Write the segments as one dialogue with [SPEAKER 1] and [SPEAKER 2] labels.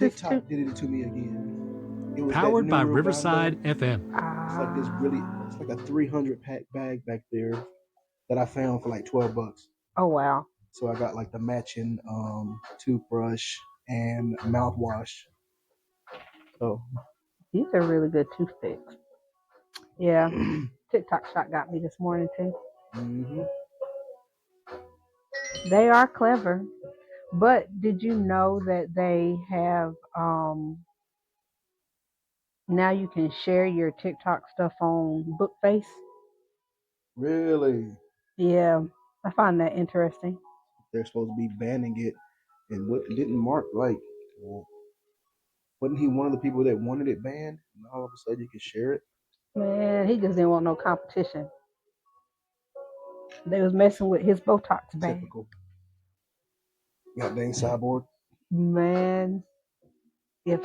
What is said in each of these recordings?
[SPEAKER 1] TikTok did it to me again. It was that
[SPEAKER 2] Powered by
[SPEAKER 1] new
[SPEAKER 2] Riverside
[SPEAKER 1] Revambo.
[SPEAKER 2] FM.
[SPEAKER 1] It's like this really, it's like a 300 pack bag back there that I found for like $12.
[SPEAKER 3] Oh wow.
[SPEAKER 1] So I got like the matching toothbrush and mouthwash. So
[SPEAKER 3] These are really good toothpicks. Yeah. TikTok shop got me this morning too.
[SPEAKER 1] hmm
[SPEAKER 3] They are clever. But did you know that they have now you can share your TikTok stuff on Bookface?
[SPEAKER 1] really,
[SPEAKER 3] Yeah. I find that interesting.
[SPEAKER 1] they're supposed to be banning it, and what didn't Mark like? Well, wasn't he one of the people that wanted it banned? And all of a sudden, you can share it.
[SPEAKER 3] Man, he just didn't want no competition. They was messing with his Botox bag.
[SPEAKER 1] Typical. God dang cyborg.
[SPEAKER 3] Man, if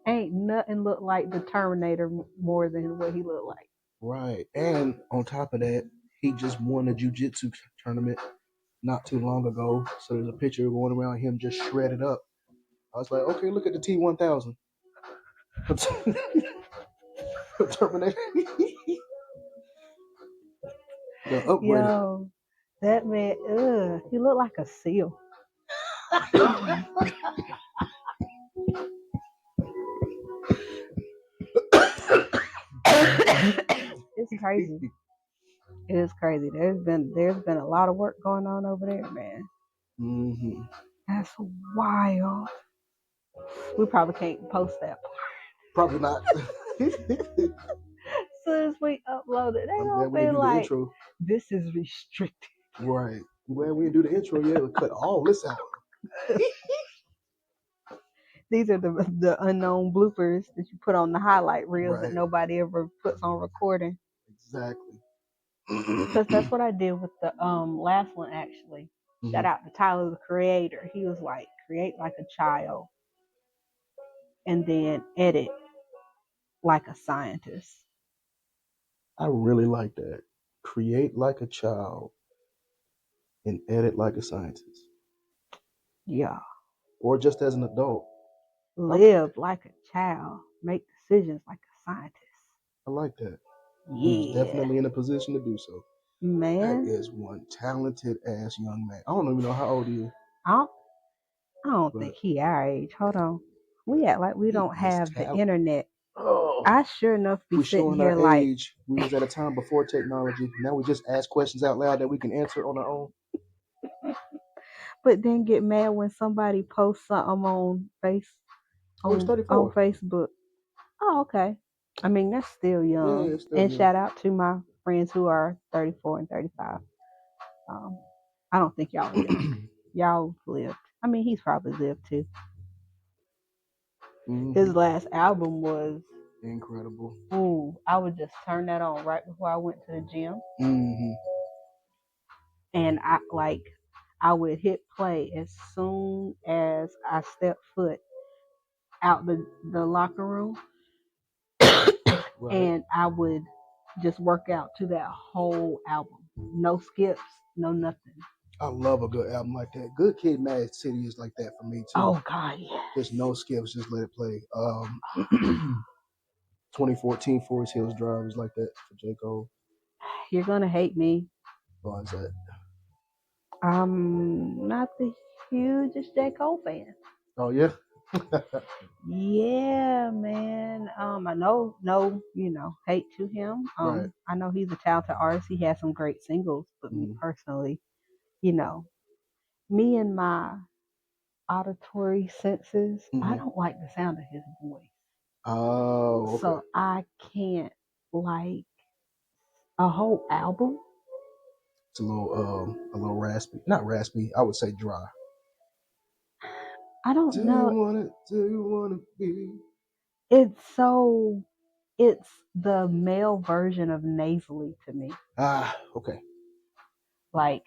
[SPEAKER 3] ain't nothing look like the Terminator more than what he looked like.
[SPEAKER 1] Right, and on top of that, he just won a jiu-jitsu tournament not too long ago. So there's a picture going around him just shredded up. I was like, okay, look at the T1000. Terminator. The upgrade.
[SPEAKER 3] Yo, that man, he looked like a seal. It's crazy. It is crazy. There's been a lot of work going on over there, man.
[SPEAKER 1] Mm-hmm.
[SPEAKER 3] That's wild. We probably can't post that.
[SPEAKER 1] Probably not.
[SPEAKER 3] As soon as we upload it, they
[SPEAKER 1] I'm
[SPEAKER 3] gonna
[SPEAKER 1] glad we
[SPEAKER 3] be
[SPEAKER 1] didn't do the
[SPEAKER 3] like,
[SPEAKER 1] intro.
[SPEAKER 3] "This is restricted."
[SPEAKER 1] Right. I'm glad we didn't do the intro yet. We'll cut all this out.
[SPEAKER 3] These are the unknown bloopers that you put on the highlight reels that
[SPEAKER 1] Right.
[SPEAKER 3] nobody ever puts on recording.
[SPEAKER 1] Exactly.
[SPEAKER 3] Because that's what I did with the last one actually. Shout out to Tyler the Creator. He was like, create like a child and then edit like a scientist.
[SPEAKER 1] I really like that. Create like a child and edit like a scientist.
[SPEAKER 3] Yeah.
[SPEAKER 1] Or just as an adult.
[SPEAKER 3] Live like a child. Make decisions like a scientist.
[SPEAKER 1] I like that. He's
[SPEAKER 3] Yeah.
[SPEAKER 1] definitely in a position to do so.
[SPEAKER 3] Man.
[SPEAKER 1] That is one talented ass young man. I don't even know how old he is.
[SPEAKER 3] I don't think he our age. Hold on. We act like we don't have the internet.
[SPEAKER 1] Oh,
[SPEAKER 3] I sure enough be
[SPEAKER 1] we're
[SPEAKER 3] sitting
[SPEAKER 1] showing
[SPEAKER 3] here
[SPEAKER 1] our
[SPEAKER 3] like,
[SPEAKER 1] age. We was at a time before technology. Now we just ask questions out loud that we can answer on our own.
[SPEAKER 3] but then get mad when somebody posts something on
[SPEAKER 1] He's 34.
[SPEAKER 3] Facebook. Oh, okay. I mean, that's still young.
[SPEAKER 1] Yeah, it's still
[SPEAKER 3] And
[SPEAKER 1] young.
[SPEAKER 3] shout out to my friends who are 34 and 35. I don't think y'all young. Y'all lived. I mean, he's probably lived too. His last album was
[SPEAKER 1] incredible.
[SPEAKER 3] Ooh, I would just turn that on right before I went to the gym. And I would hit play as soon as I stepped foot out the locker room. Right. And I would just work out to that whole album. No skips, no nothing.
[SPEAKER 1] I love a good album like that. Good Kid, Mad City is like that for me too.
[SPEAKER 3] Oh God, yeah.
[SPEAKER 1] There's no skips, just let it play. 2014 Forest Hills Drive is like that for J. Cole.
[SPEAKER 3] You're gonna hate me.
[SPEAKER 1] Why is that?
[SPEAKER 3] I'm not the hugest J. Cole fan.
[SPEAKER 1] Oh yeah.
[SPEAKER 3] Yeah, man. I know, no, hate to him.
[SPEAKER 1] Right.
[SPEAKER 3] I know he's a talented artist. He has some great singles, but me personally, me and my auditory senses, I don't like the sound of his voice.
[SPEAKER 1] Oh, okay.
[SPEAKER 3] So I can't like a whole album.
[SPEAKER 1] It's a little raspy. Not raspy. I would say dry.
[SPEAKER 3] I don't know.
[SPEAKER 1] Do you wanna be?
[SPEAKER 3] It's the male version of nasally to me.
[SPEAKER 1] Ah, okay.
[SPEAKER 3] Like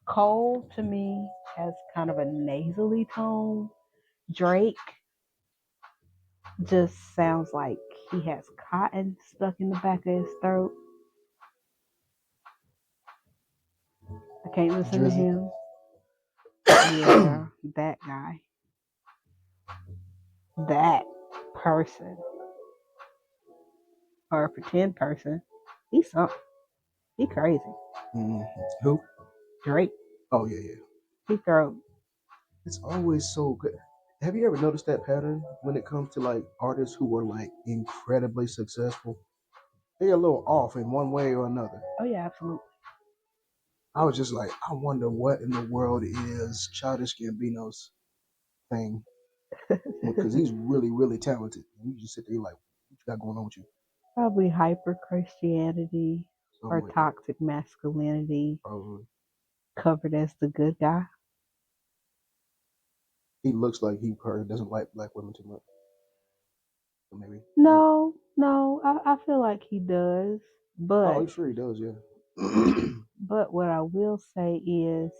[SPEAKER 3] Cole to me has kind of a nasally tone. Drake just sounds like he has cotton stuck in the back of his throat. I can't listen to him. Yeah, that guy. that person or a pretend person, he's something. He crazy.
[SPEAKER 1] Who?
[SPEAKER 3] Drake.
[SPEAKER 1] Oh yeah.
[SPEAKER 3] He throw.
[SPEAKER 1] It's always so good. Have you ever noticed that pattern when it comes to like artists who were like incredibly successful? They're a little off in one way or another.
[SPEAKER 3] Oh yeah, absolutely.
[SPEAKER 1] I was just like, I wonder what in the world is Childish Gambino's thing because he's really, really talented. And you just sit there like, what you got going on with you?
[SPEAKER 3] Probably hyper Christianity
[SPEAKER 1] Something
[SPEAKER 3] or
[SPEAKER 1] like that.
[SPEAKER 3] toxic masculinity
[SPEAKER 1] Probably.
[SPEAKER 3] covered as the good guy.
[SPEAKER 1] He looks like he probably doesn't like black women too much. So maybe.
[SPEAKER 3] No, no, I feel like he does.
[SPEAKER 1] Oh,
[SPEAKER 3] But
[SPEAKER 1] I'm sure he does. Yeah.
[SPEAKER 3] what I will say is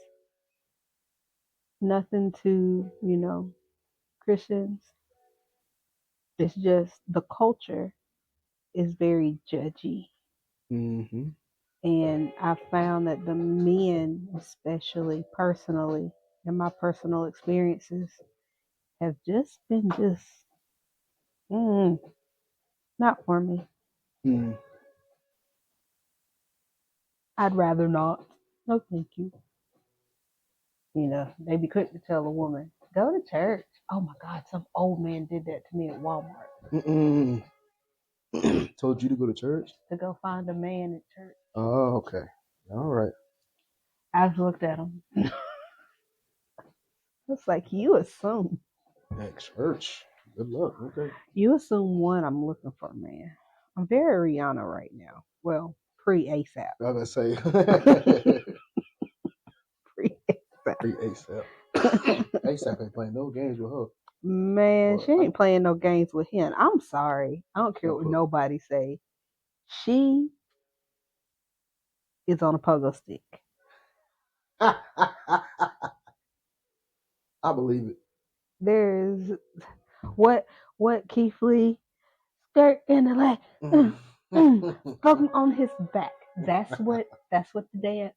[SPEAKER 3] nothing to, Christians. It's just the culture is very judgy.
[SPEAKER 1] Mm-hmm.
[SPEAKER 3] And I found that the men, especially personally, in my personal experiences, have just been mm, not for me.
[SPEAKER 1] Mm.
[SPEAKER 3] I'd rather not. No, thank you. They be quick to tell a woman, go to church. Oh my God, some old man did that to me at Walmart.
[SPEAKER 1] Mm-mm. Told you to go to church?
[SPEAKER 3] To go find a man at church.
[SPEAKER 1] Oh, okay. All right.
[SPEAKER 3] I just looked at him. It's like, you assume.
[SPEAKER 1] At church. Good luck. Okay.
[SPEAKER 3] You assume one, I'm looking for a man. I'm very Rihanna right now. Well, pre ASAP.
[SPEAKER 1] I was gonna say
[SPEAKER 3] Pre
[SPEAKER 1] free ASAP. ASAP ain't playing no games with her.
[SPEAKER 3] Man,
[SPEAKER 1] Well,
[SPEAKER 3] she ain't playing no games with him. I'm sorry. I don't care what
[SPEAKER 1] look.
[SPEAKER 3] nobody say. She is on a pogo stick.
[SPEAKER 1] I believe it.
[SPEAKER 3] There's what Keith Lee skirt in the leg, spoken on his back. That's what the dance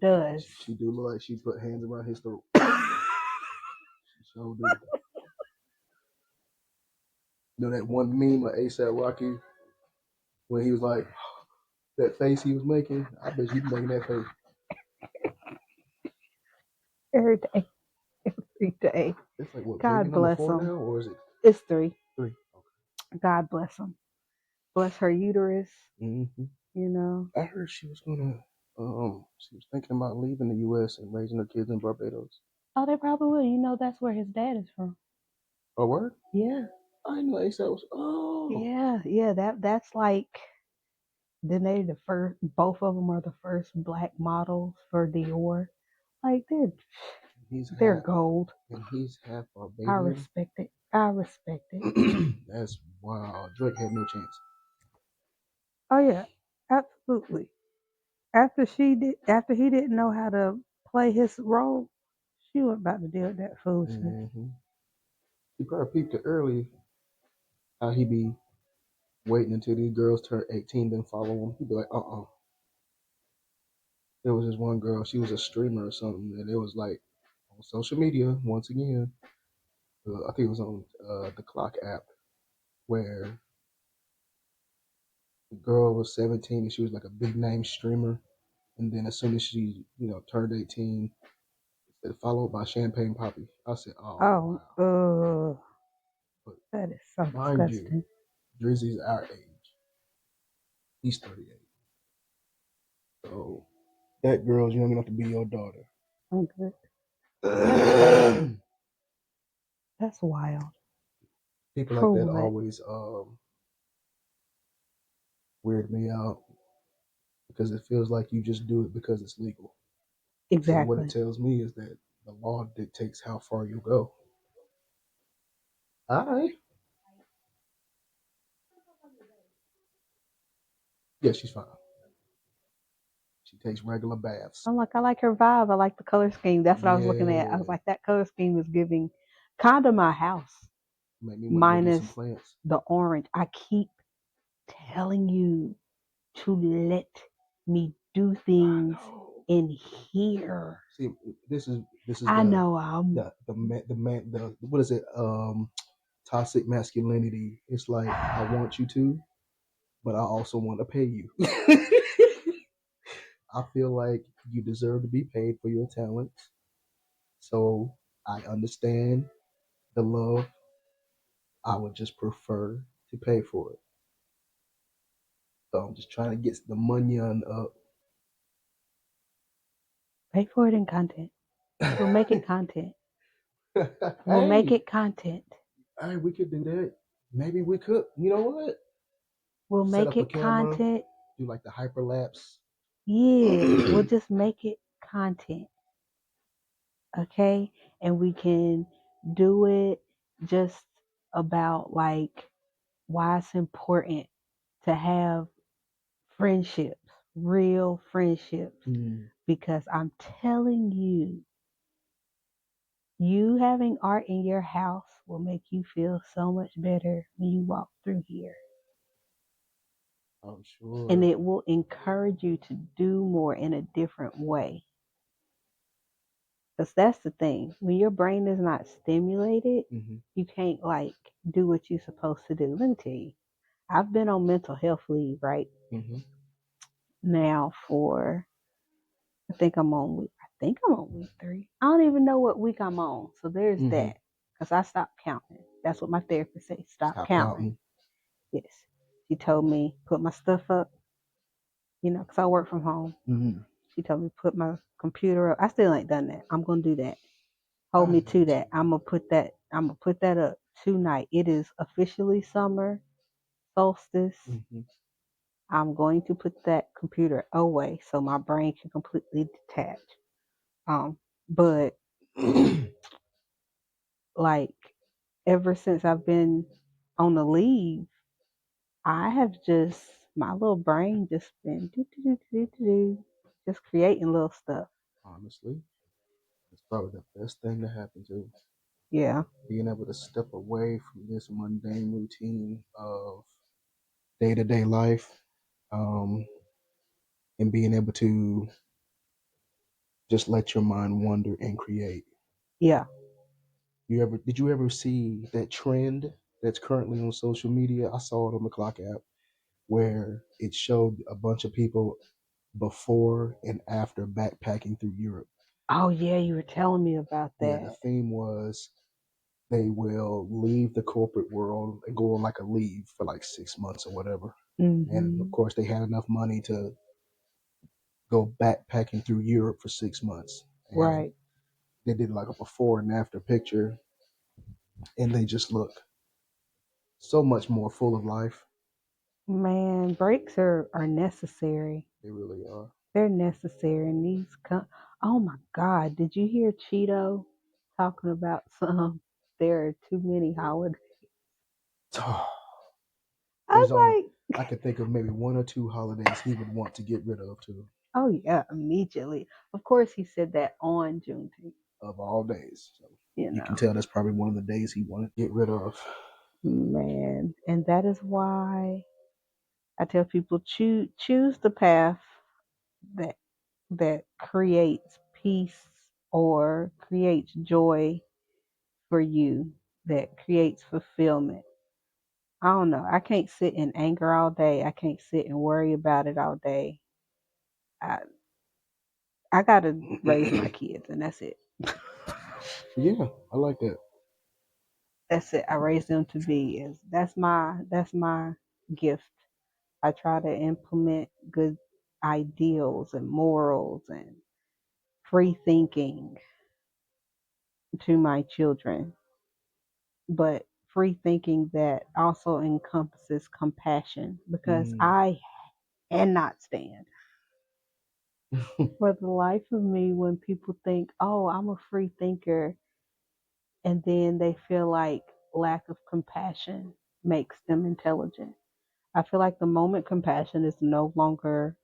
[SPEAKER 3] does.
[SPEAKER 1] She do look like she put hands around his throat. She sure do. You know that one meme of ASAP Rocky when he was like that face he was making? I bet you making that face.
[SPEAKER 3] Every day, every day.
[SPEAKER 1] It's like what, baby
[SPEAKER 3] God
[SPEAKER 1] number
[SPEAKER 3] bless
[SPEAKER 1] 4
[SPEAKER 3] him.
[SPEAKER 1] now, or is it
[SPEAKER 3] It's 3.
[SPEAKER 1] 3? Okay.
[SPEAKER 3] God bless him. Bless her uterus.
[SPEAKER 1] Mm-hmm.
[SPEAKER 3] You know.
[SPEAKER 1] I heard she was gonna she was thinking about leaving the US and raising her kids in Barbados.
[SPEAKER 3] Oh, they probably will. That's where his dad is from.
[SPEAKER 1] Oh, word?
[SPEAKER 3] Yeah.
[SPEAKER 1] I didn't know ASAP was. Oh.
[SPEAKER 3] Yeah. That's like. Then they the first. Both of them are the first black models for Dior. Like
[SPEAKER 1] He's
[SPEAKER 3] they're
[SPEAKER 1] half,
[SPEAKER 3] gold.
[SPEAKER 1] and he's half
[SPEAKER 3] I
[SPEAKER 1] Barbadian.
[SPEAKER 3] respect it. I respect it.
[SPEAKER 1] That's wow. Drake had no chance.
[SPEAKER 3] Oh yeah, absolutely. After he didn't know how to play his role, she wasn't about to deal with that foolishness.
[SPEAKER 1] Mm-hmm. He probably peeped it early how he be waiting until these girls turn 18 then follow him. He'd be like, There was this one girl, she was a streamer or something, and it was like on social media once again. I think it was on the Clock app where the girl was 17 and she was like a big name streamer. And then as soon as she, turned 18, it followed by Champagne Poppy. I said, oh,
[SPEAKER 3] Oh,
[SPEAKER 1] wow. But
[SPEAKER 3] that is so
[SPEAKER 1] mind you,
[SPEAKER 3] disgusting.
[SPEAKER 1] Drizzy's our age. He's 38. So that girl's young enough to be your daughter.
[SPEAKER 3] I'm good. That's wild.
[SPEAKER 1] People
[SPEAKER 3] For
[SPEAKER 1] like that
[SPEAKER 3] what?
[SPEAKER 1] always weird me out because it feels like you just do it because it's legal. So what it
[SPEAKER 3] Exactly.
[SPEAKER 1] tells me is that the law dictates how far you go. All right. Yeah, she's fine. She takes regular baths.
[SPEAKER 3] I like her vibe. I like the color scheme. That's what I was looking at. I was
[SPEAKER 1] Yeah.
[SPEAKER 3] like, that color scheme is giving kind of my house,
[SPEAKER 1] Make me want to go get
[SPEAKER 3] minus
[SPEAKER 1] some plants.
[SPEAKER 3] the orange. I keep telling you to let me do things in here.
[SPEAKER 1] See, this is
[SPEAKER 3] I
[SPEAKER 1] the
[SPEAKER 3] know I'm
[SPEAKER 1] the man the what is it toxic masculinity. It's like I want you to, but I also want to pay you. I feel like you deserve to be paid for your talents. So I understand the love. I would just prefer to pay for it. So I'm just trying to get the money on
[SPEAKER 3] Pay for it in content. We'll make it
[SPEAKER 1] up.
[SPEAKER 3] content. We'll make
[SPEAKER 1] Hey,
[SPEAKER 3] it content.
[SPEAKER 1] hey, we could do that. Maybe we could. You know what?
[SPEAKER 3] We'll
[SPEAKER 1] Set
[SPEAKER 3] make
[SPEAKER 1] up a
[SPEAKER 3] it
[SPEAKER 1] camera,
[SPEAKER 3] content.
[SPEAKER 1] do like the hyperlapse.
[SPEAKER 3] Yeah, we'll just make it content. Okay? And we can do it just about like why it's important to have friendships, real friendships.
[SPEAKER 1] Mm.
[SPEAKER 3] Because I'm telling you, you having art in your house will make you feel so much better when you walk through here.
[SPEAKER 1] I'm
[SPEAKER 3] And
[SPEAKER 1] sure.
[SPEAKER 3] it will encourage you to do more in a different way. Because that's the thing. When your brain is not stimulated,
[SPEAKER 1] Hmm.
[SPEAKER 3] you can't like do what you're supposed to do. Let me tell you, I've been on mental health leave right
[SPEAKER 1] Hmm.
[SPEAKER 3] now for I think I'm on week 3. I don't even know what week I'm on. So there's
[SPEAKER 1] Hmm.
[SPEAKER 3] that. Because I stopped counting. That's what my therapist said. Stop
[SPEAKER 1] Stop
[SPEAKER 3] counting.
[SPEAKER 1] counting.
[SPEAKER 3] Yes. She told me put my stuff up, because I work from home.
[SPEAKER 1] Hmm.
[SPEAKER 3] She told me put my computer up. I still ain't done that. I'm gonna do that. Hold
[SPEAKER 1] I
[SPEAKER 3] me to
[SPEAKER 1] need to.
[SPEAKER 3] that. I'm gonna put that up tonight. It is officially summer solstice.
[SPEAKER 1] Hmm.
[SPEAKER 3] I'm going to put that computer away so my brain can completely detach. But like ever since I've been on the leave, I have just my little brain just been just creating little stuff.
[SPEAKER 1] Honestly, it's probably the best thing to happen to
[SPEAKER 3] Yeah.
[SPEAKER 1] being able to step away from this mundane routine of day to day life, um, and being able to just let your mind wander and create.
[SPEAKER 3] Yeah.
[SPEAKER 1] Did you ever see that trend that's currently on social media? I saw it on the Clock app where it showed a bunch of people before and after backpacking through Europe.
[SPEAKER 3] Oh yeah, you were telling me about
[SPEAKER 1] Yeah, the
[SPEAKER 3] that.
[SPEAKER 1] theme was they will leave the corporate world and go on like a leave for like 6 months or whatever. And of
[SPEAKER 3] Hmm.
[SPEAKER 1] course, they had enough money to go backpacking through Europe for 6 months. And
[SPEAKER 3] Right.
[SPEAKER 1] they did like a before and after picture, and they just look so much more full of life.
[SPEAKER 3] Man, breaks are necessary.
[SPEAKER 1] They really are.
[SPEAKER 3] They're necessary. And oh my God, did you hear Cheeto talking about some? There are too many holidays. I
[SPEAKER 1] There's only
[SPEAKER 3] was
[SPEAKER 1] I
[SPEAKER 3] like,
[SPEAKER 1] could think of maybe one or two holidays he would want to get rid of too,
[SPEAKER 3] oh yeah, immediately. Of course, he said that on Juneteenth.
[SPEAKER 1] of all days. So
[SPEAKER 3] You
[SPEAKER 1] you can
[SPEAKER 3] know,
[SPEAKER 1] tell that's probably one of the days he wanted to get rid of.
[SPEAKER 3] man, and that is why I tell people choose the path that creates peace or creates joy for you, that creates fulfillment. I don't know. I can't sit in anger all day. I can't sit and worry about it all day. I I gotta raise my kids, and that's it.
[SPEAKER 1] Yeah, I like that.
[SPEAKER 3] That's it. I raise them to be is that's my gift. I try to implement good ideals and morals and free thinking to my children, but free thinking that also encompasses compassion because
[SPEAKER 1] Mm.
[SPEAKER 3] I cannot stand for the life of me when people think, oh, I'm a free thinker, and then they feel like lack of compassion makes them intelligent. I feel like the moment compassion is no longer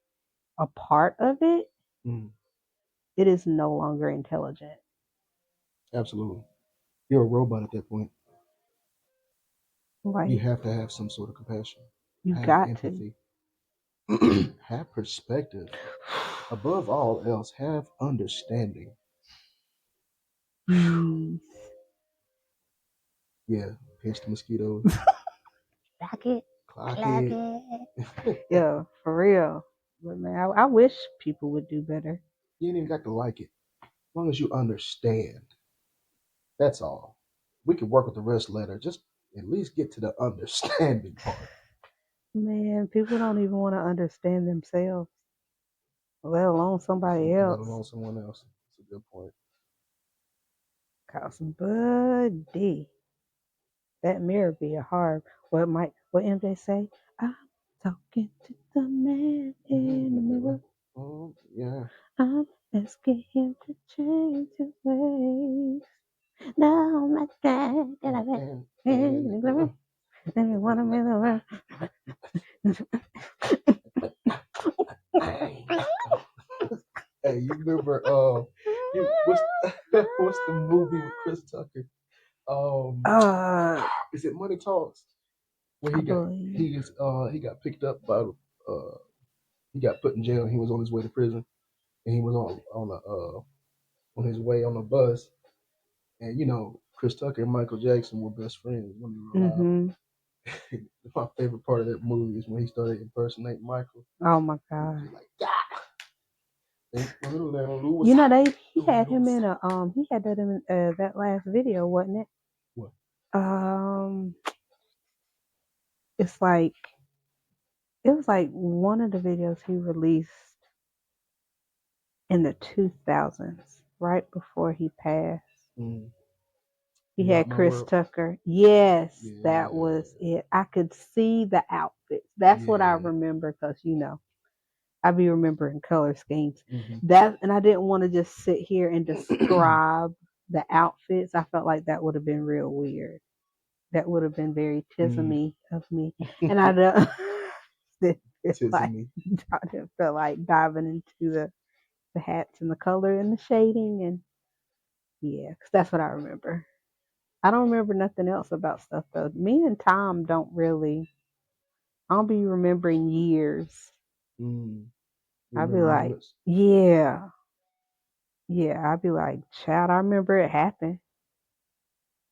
[SPEAKER 3] a part of it,
[SPEAKER 1] Mm.
[SPEAKER 3] it is no longer intelligent.
[SPEAKER 1] Absolutely. You're a robot at that point. You
[SPEAKER 3] Like,
[SPEAKER 1] have to have some sort of compassion,
[SPEAKER 3] you
[SPEAKER 1] have
[SPEAKER 3] got to.
[SPEAKER 1] empathy, have perspective. Above all else, have understanding.
[SPEAKER 3] Peace.
[SPEAKER 1] Yeah, pinch the mosquitoes.
[SPEAKER 3] Clock it,
[SPEAKER 1] Clock
[SPEAKER 3] clock
[SPEAKER 1] it.
[SPEAKER 3] it. Yeah, for real. But man, I wish people would do better.
[SPEAKER 1] You ain't even got to like it. As long as you understand. That's all. We can work with the rest later. Just at least get to the understanding part.
[SPEAKER 3] Man, people don't even want to understand themselves, let alone somebody
[SPEAKER 1] Let
[SPEAKER 3] else.
[SPEAKER 1] alone someone else. That's a good point.
[SPEAKER 3] Cause buddy, that mirror be a hard. What MJ say? I'm talking to the man in the mirror.
[SPEAKER 1] Oh, yeah.
[SPEAKER 3] I'm asking him to change his ways. Now my God, get out of there. Let me want him in the world.
[SPEAKER 1] Hey, you remember what's the movie with Chris Tucker?
[SPEAKER 3] Uh,
[SPEAKER 1] Is it Money Talks? Where
[SPEAKER 3] I believe.
[SPEAKER 1] he got picked up by he got put in jail and he was on his way to prison and he was on his way on a bus and Chris Tucker and Michael Jackson were best friends when they were alive.
[SPEAKER 3] Mm-hmm.
[SPEAKER 1] My favorite part of that movie is when he started impersonating Michael.
[SPEAKER 3] Oh my
[SPEAKER 1] He was
[SPEAKER 3] God.
[SPEAKER 1] just like, yeah.
[SPEAKER 3] You know he had him in a he had that in that last video, wasn't it?
[SPEAKER 1] What?
[SPEAKER 3] Um, it's like it was like one of the videos he released in the 2000s, right before he passed.
[SPEAKER 1] Mm.
[SPEAKER 3] He
[SPEAKER 1] You Rock
[SPEAKER 3] had
[SPEAKER 1] My
[SPEAKER 3] Chris
[SPEAKER 1] World?
[SPEAKER 3] Tucker. Yes, that
[SPEAKER 1] Yeah.
[SPEAKER 3] was it. I could see the outfits. That's what I
[SPEAKER 1] Yeah.
[SPEAKER 3] remember because I be remembering color schemes.
[SPEAKER 1] Mm-hmm.
[SPEAKER 3] And I didn't want to just sit here and describe the outfits. I felt like that would have been real weird. That would have been very
[SPEAKER 1] mm.
[SPEAKER 3] tismy of me, and I don't. It's like
[SPEAKER 1] Tiffany.
[SPEAKER 3] I didn't feel like diving into the hats and the color and the shading and yeah, because that's what I remember. I don't remember nothing else about stuff though. Me and Tom don't really. I'll be remembering years.
[SPEAKER 1] Mm. You
[SPEAKER 3] I'll be
[SPEAKER 1] remember
[SPEAKER 3] like,
[SPEAKER 1] moments?
[SPEAKER 3] yeah, yeah. I'll be like, child, I remember it happened.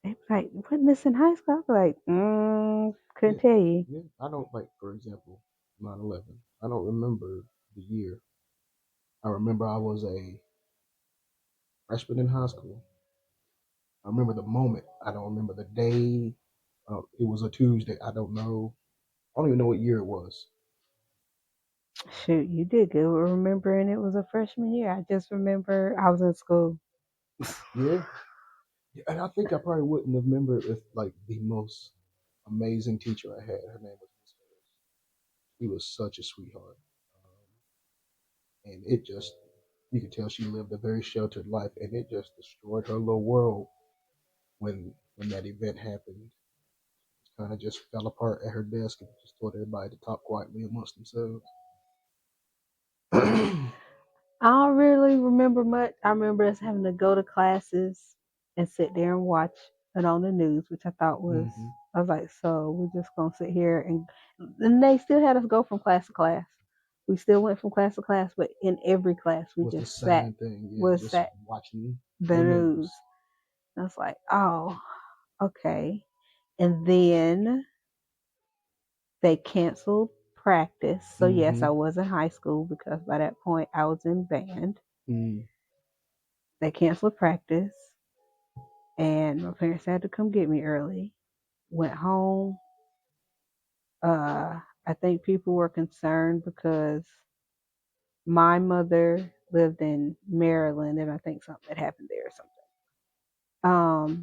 [SPEAKER 3] They be like, wasn't this in high school? I'll be like, couldn't
[SPEAKER 1] Yeah.
[SPEAKER 3] tell you.
[SPEAKER 1] Yeah. I don't like, for example, 9/11. I don't remember the year. I remember I was a freshman in high school. I remember the moment. I don't remember the day. It was a Tuesday. I don't know. I don't even know what year it was.
[SPEAKER 3] Shoot, you did good with remembering it was a freshman year. I just remember I was in school.
[SPEAKER 1] Yeah. Yeah, and I think I probably wouldn't have remembered if like the most amazing teacher I had. Her name was Miss Harris. She was such a sweetheart, and it just you could tell she lived a very sheltered life, and it just destroyed her little world when that event happened. Kind of just fell apart at her desk and just told everybody to talk quietly amongst themselves.
[SPEAKER 3] I don't really remember much. I remember us having to go to classes and sit there and watch it on the news, which I thought was,
[SPEAKER 1] hmm
[SPEAKER 3] I was like, so we're just going to sit here and they still had us go from class to class. We still went from class to class, but in every class we
[SPEAKER 1] Was the
[SPEAKER 3] just sat,
[SPEAKER 1] same thing? Yeah,
[SPEAKER 3] was
[SPEAKER 1] just
[SPEAKER 3] sat
[SPEAKER 1] watching
[SPEAKER 3] the
[SPEAKER 1] the
[SPEAKER 3] news.
[SPEAKER 1] news.
[SPEAKER 3] I was like, oh, okay. And then they canceled practice. So yes,
[SPEAKER 1] hmm
[SPEAKER 3] I was in high school because by that point I was in band.
[SPEAKER 1] mm
[SPEAKER 3] They canceled practice and my parents had to come get me early. Went home. I think people were concerned because my mother lived in Maryland and I think something had happened there or something.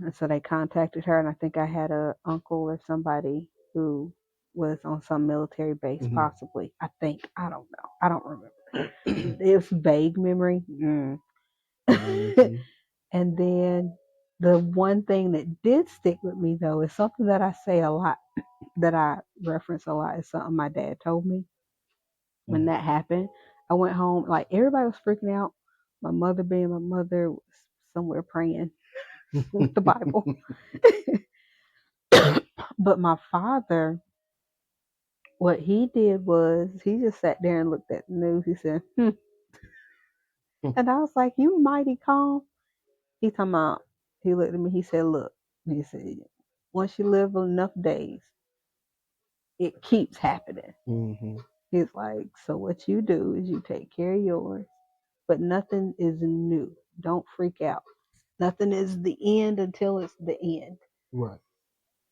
[SPEAKER 3] And so they contacted her and I think I had a uncle or somebody who was on some military base,
[SPEAKER 1] hmm
[SPEAKER 3] possibly. I think. I don't know. I don't remember. It's vague memory.
[SPEAKER 1] hmm
[SPEAKER 3] And then the one thing that did stick with me though is something that I say a lot, that I reference a lot, is something my dad told me when that happened. I went home, like everybody was freaking out. My mother, being my mother, was somewhere praying with the Bible. But my father, what he did was he just sat there and looked at the news. He said, and I was like, you mighty calm. He talking about, he looked at me, he said, look, he said, once you live enough days, it keeps happening.
[SPEAKER 1] Mm-hmm.
[SPEAKER 3] He's like, so what you do is you take care of yours, but nothing is new. Don't freak out. Nothing is the end until it's the end.
[SPEAKER 1] Right.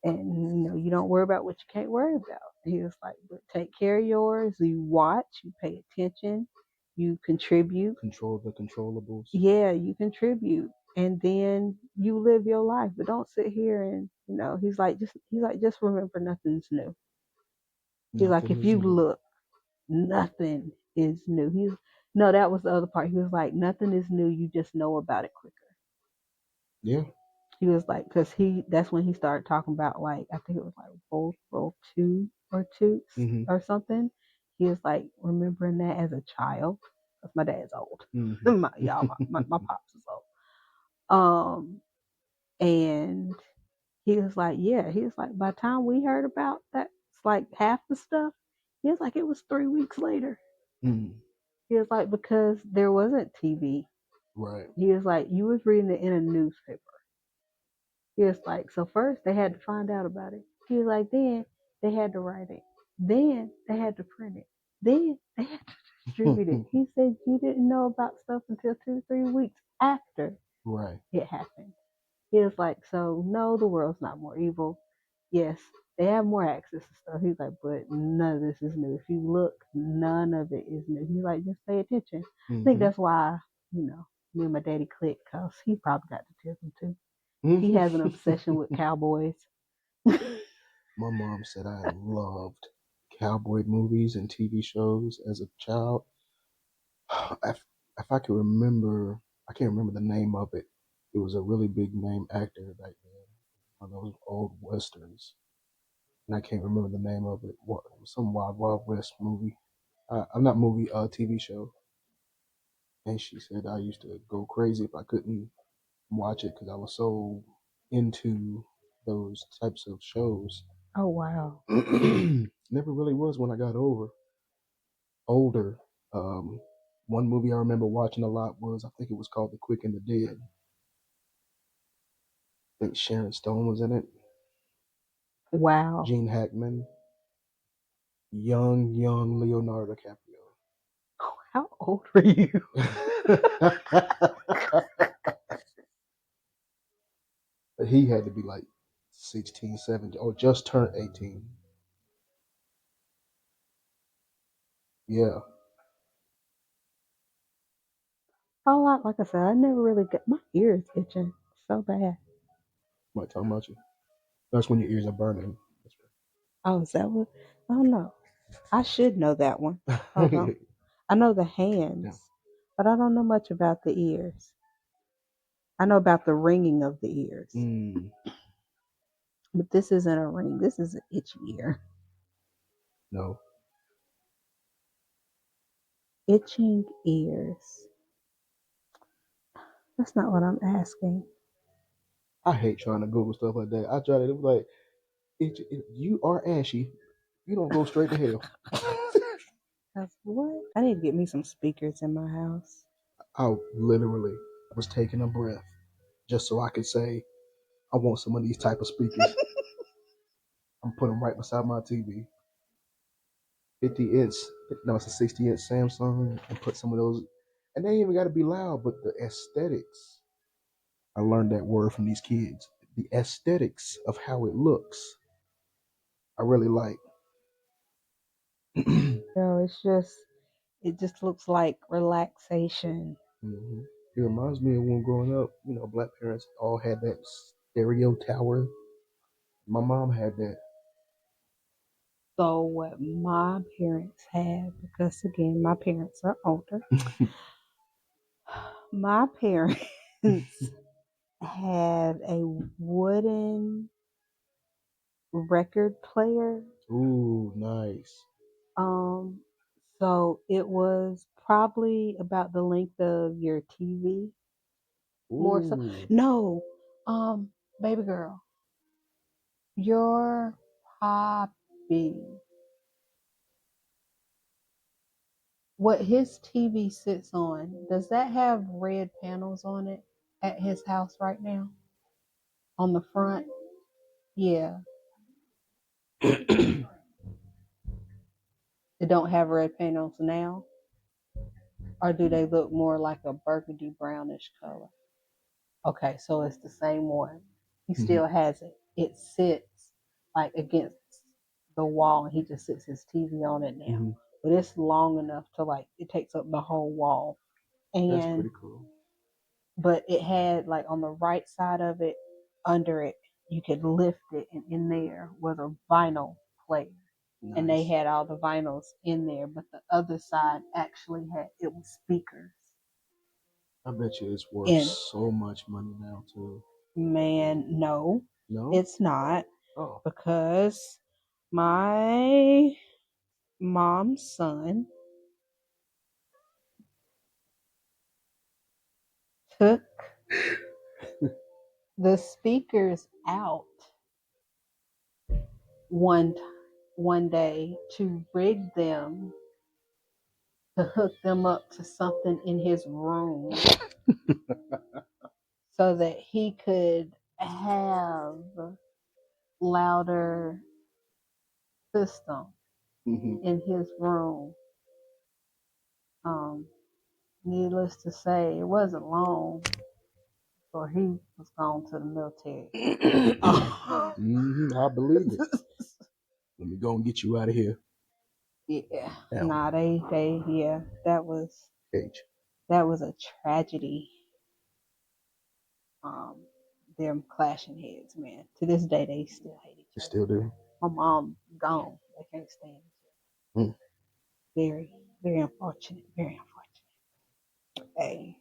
[SPEAKER 3] And you don't worry about what you can't worry about. He was like, but take care of yours. You watch, you pay attention, you contribute.
[SPEAKER 1] Control the controllables.
[SPEAKER 3] Yeah, you contribute, and then you live your life. But don't sit here and he's like just remember nothing's new. He's like,
[SPEAKER 1] Nothing
[SPEAKER 3] if
[SPEAKER 1] is
[SPEAKER 3] you
[SPEAKER 1] new.
[SPEAKER 3] look, nothing is new. He's no, that was the other part. He was like, nothing is new. You just know about it quicker.
[SPEAKER 1] Yeah.
[SPEAKER 3] He was like, because that's when he started talking about, like, I think it was like World War II
[SPEAKER 1] Mm-hmm.
[SPEAKER 3] or something. He was like remembering that as a child. Because my dad's old.
[SPEAKER 1] Mm-hmm.
[SPEAKER 3] My pops is old. And he was like, yeah, he was like, by the time we heard about that, it's like half the stuff. He was like, it was 3 weeks later.
[SPEAKER 1] Mm.
[SPEAKER 3] He was like, because there wasn't TV.
[SPEAKER 1] Right.
[SPEAKER 3] He was like, you was reading it in a newspaper. He was like, so first they had to find out about it. He was like, then they had to write it. Then they had to print it. Then they had to distribute it. He said you didn't know about stuff until 2, 3 weeks after
[SPEAKER 1] Right.
[SPEAKER 3] it happened. He was like, so no, the world's not more evil. Yes, they have more access to stuff. He's like, but none of this is new. If you look, none of it is new. He's like, just pay attention. I think
[SPEAKER 1] Mm-hmm.
[SPEAKER 3] that's why, me and my daddy clicked, because he probably got the autism too. He has an
[SPEAKER 1] Mm-hmm.
[SPEAKER 3] obsession with cowboys.
[SPEAKER 1] My mom said I loved cowboy movies and TV shows as a child. If, if I could remember, I can't remember the name of it. It was a really big name actor back then, one of those old westerns, and I can't remember the name of it. What some Wild Wild West movie? I'm not movie, TV show. And she said I used to go crazy if I couldn't watch it because I was so into those types of shows.
[SPEAKER 3] Oh wow.
[SPEAKER 1] Never really was when I got older. Um, One movie I remember watching a lot was, I think it was called The Quick and the Dead. I think Sharon Stone was in it.
[SPEAKER 3] Wow.
[SPEAKER 1] Gene Hackman, young Leonardo DiCaprio.
[SPEAKER 3] How old were you?
[SPEAKER 1] He had to be like 16, 17, or just turned 18. Yeah,
[SPEAKER 3] Oh, like I said, I never really got my ears itching so bad.
[SPEAKER 1] might talk about you. That's when your ears are burning.
[SPEAKER 3] Oh, is that what? I don't know. I should know that one.
[SPEAKER 1] That's
[SPEAKER 3] Hold
[SPEAKER 1] right.
[SPEAKER 3] on. I know the
[SPEAKER 1] Yeah.
[SPEAKER 3] hands, but I don't know much about the ears. I know about the ringing of the ears,
[SPEAKER 1] Mm,
[SPEAKER 3] but this isn't a ring. This is an itchy ear.
[SPEAKER 1] no,
[SPEAKER 3] Itching ears. That's not what I'm asking.
[SPEAKER 1] I hate trying to Google stuff like that. I tried it. It was like, you are ashy. You don't go straight to hell.
[SPEAKER 3] That's what? I need to get me some speakers in my house.
[SPEAKER 1] I literally was taking a breath just so I could say, I want some of these type of speakers. I'm putting them right beside my TV. 50 inch, no, it's a 60-inch Samsung, and put some of those. And they ain't even got to be loud, but the aesthetics. I learned that word from these kids. The aesthetics of how it looks, I really like. hmm
[SPEAKER 3] No, it just looks like relaxation.
[SPEAKER 1] It reminds me of when growing up, black parents all had that stereo tower. My mom had that.
[SPEAKER 3] So what my parents had, because again, my parents are older. My parents had a wooden record player.
[SPEAKER 1] Ooh, nice.
[SPEAKER 3] Um, so it was probably about the length of your TV. More so,
[SPEAKER 1] Ooh.
[SPEAKER 3] no, um, baby girl, your poppy. What his TV sits on, does that have red panels on it at his house right now? On the front? Yeah. They don't have red panels now, or do they look more like a burgundy brownish color? Okay, so it's the same one. He still has it. It sits like against the wall, and he just sits his TV on it now. But it's long enough to like it takes up the whole wall.
[SPEAKER 1] That's
[SPEAKER 3] And
[SPEAKER 1] pretty cool.
[SPEAKER 3] but it had like on the right side of it, under it, you could lift it, and in there was a vinyl player. And they
[SPEAKER 1] Nice.
[SPEAKER 3] had all the vinyls in there, but the other side actually had it was speakers.
[SPEAKER 1] I bet you it's worth
[SPEAKER 3] And
[SPEAKER 1] so much money now too.
[SPEAKER 3] man, no,
[SPEAKER 1] No?
[SPEAKER 3] it's not,
[SPEAKER 1] Oh.
[SPEAKER 3] because my mom's son took the speakers out one one day to rig them to hook them up to something in his room so that he could have louder system in his room. Um, Needless to say, it wasn't long before he was gone to the military.
[SPEAKER 1] I believe it. Let me go and get you out of here.
[SPEAKER 3] Yeah,
[SPEAKER 1] Now,
[SPEAKER 3] nah, yeah,
[SPEAKER 1] H.
[SPEAKER 3] that was a tragedy. Um, them clashing heads, man. To this day, they still hate each
[SPEAKER 1] You
[SPEAKER 3] other.
[SPEAKER 1] still do?
[SPEAKER 3] My mom gone. They can't stand each
[SPEAKER 1] Mm.
[SPEAKER 3] other. Very, very unfortunate. Very unfortunate. Hey,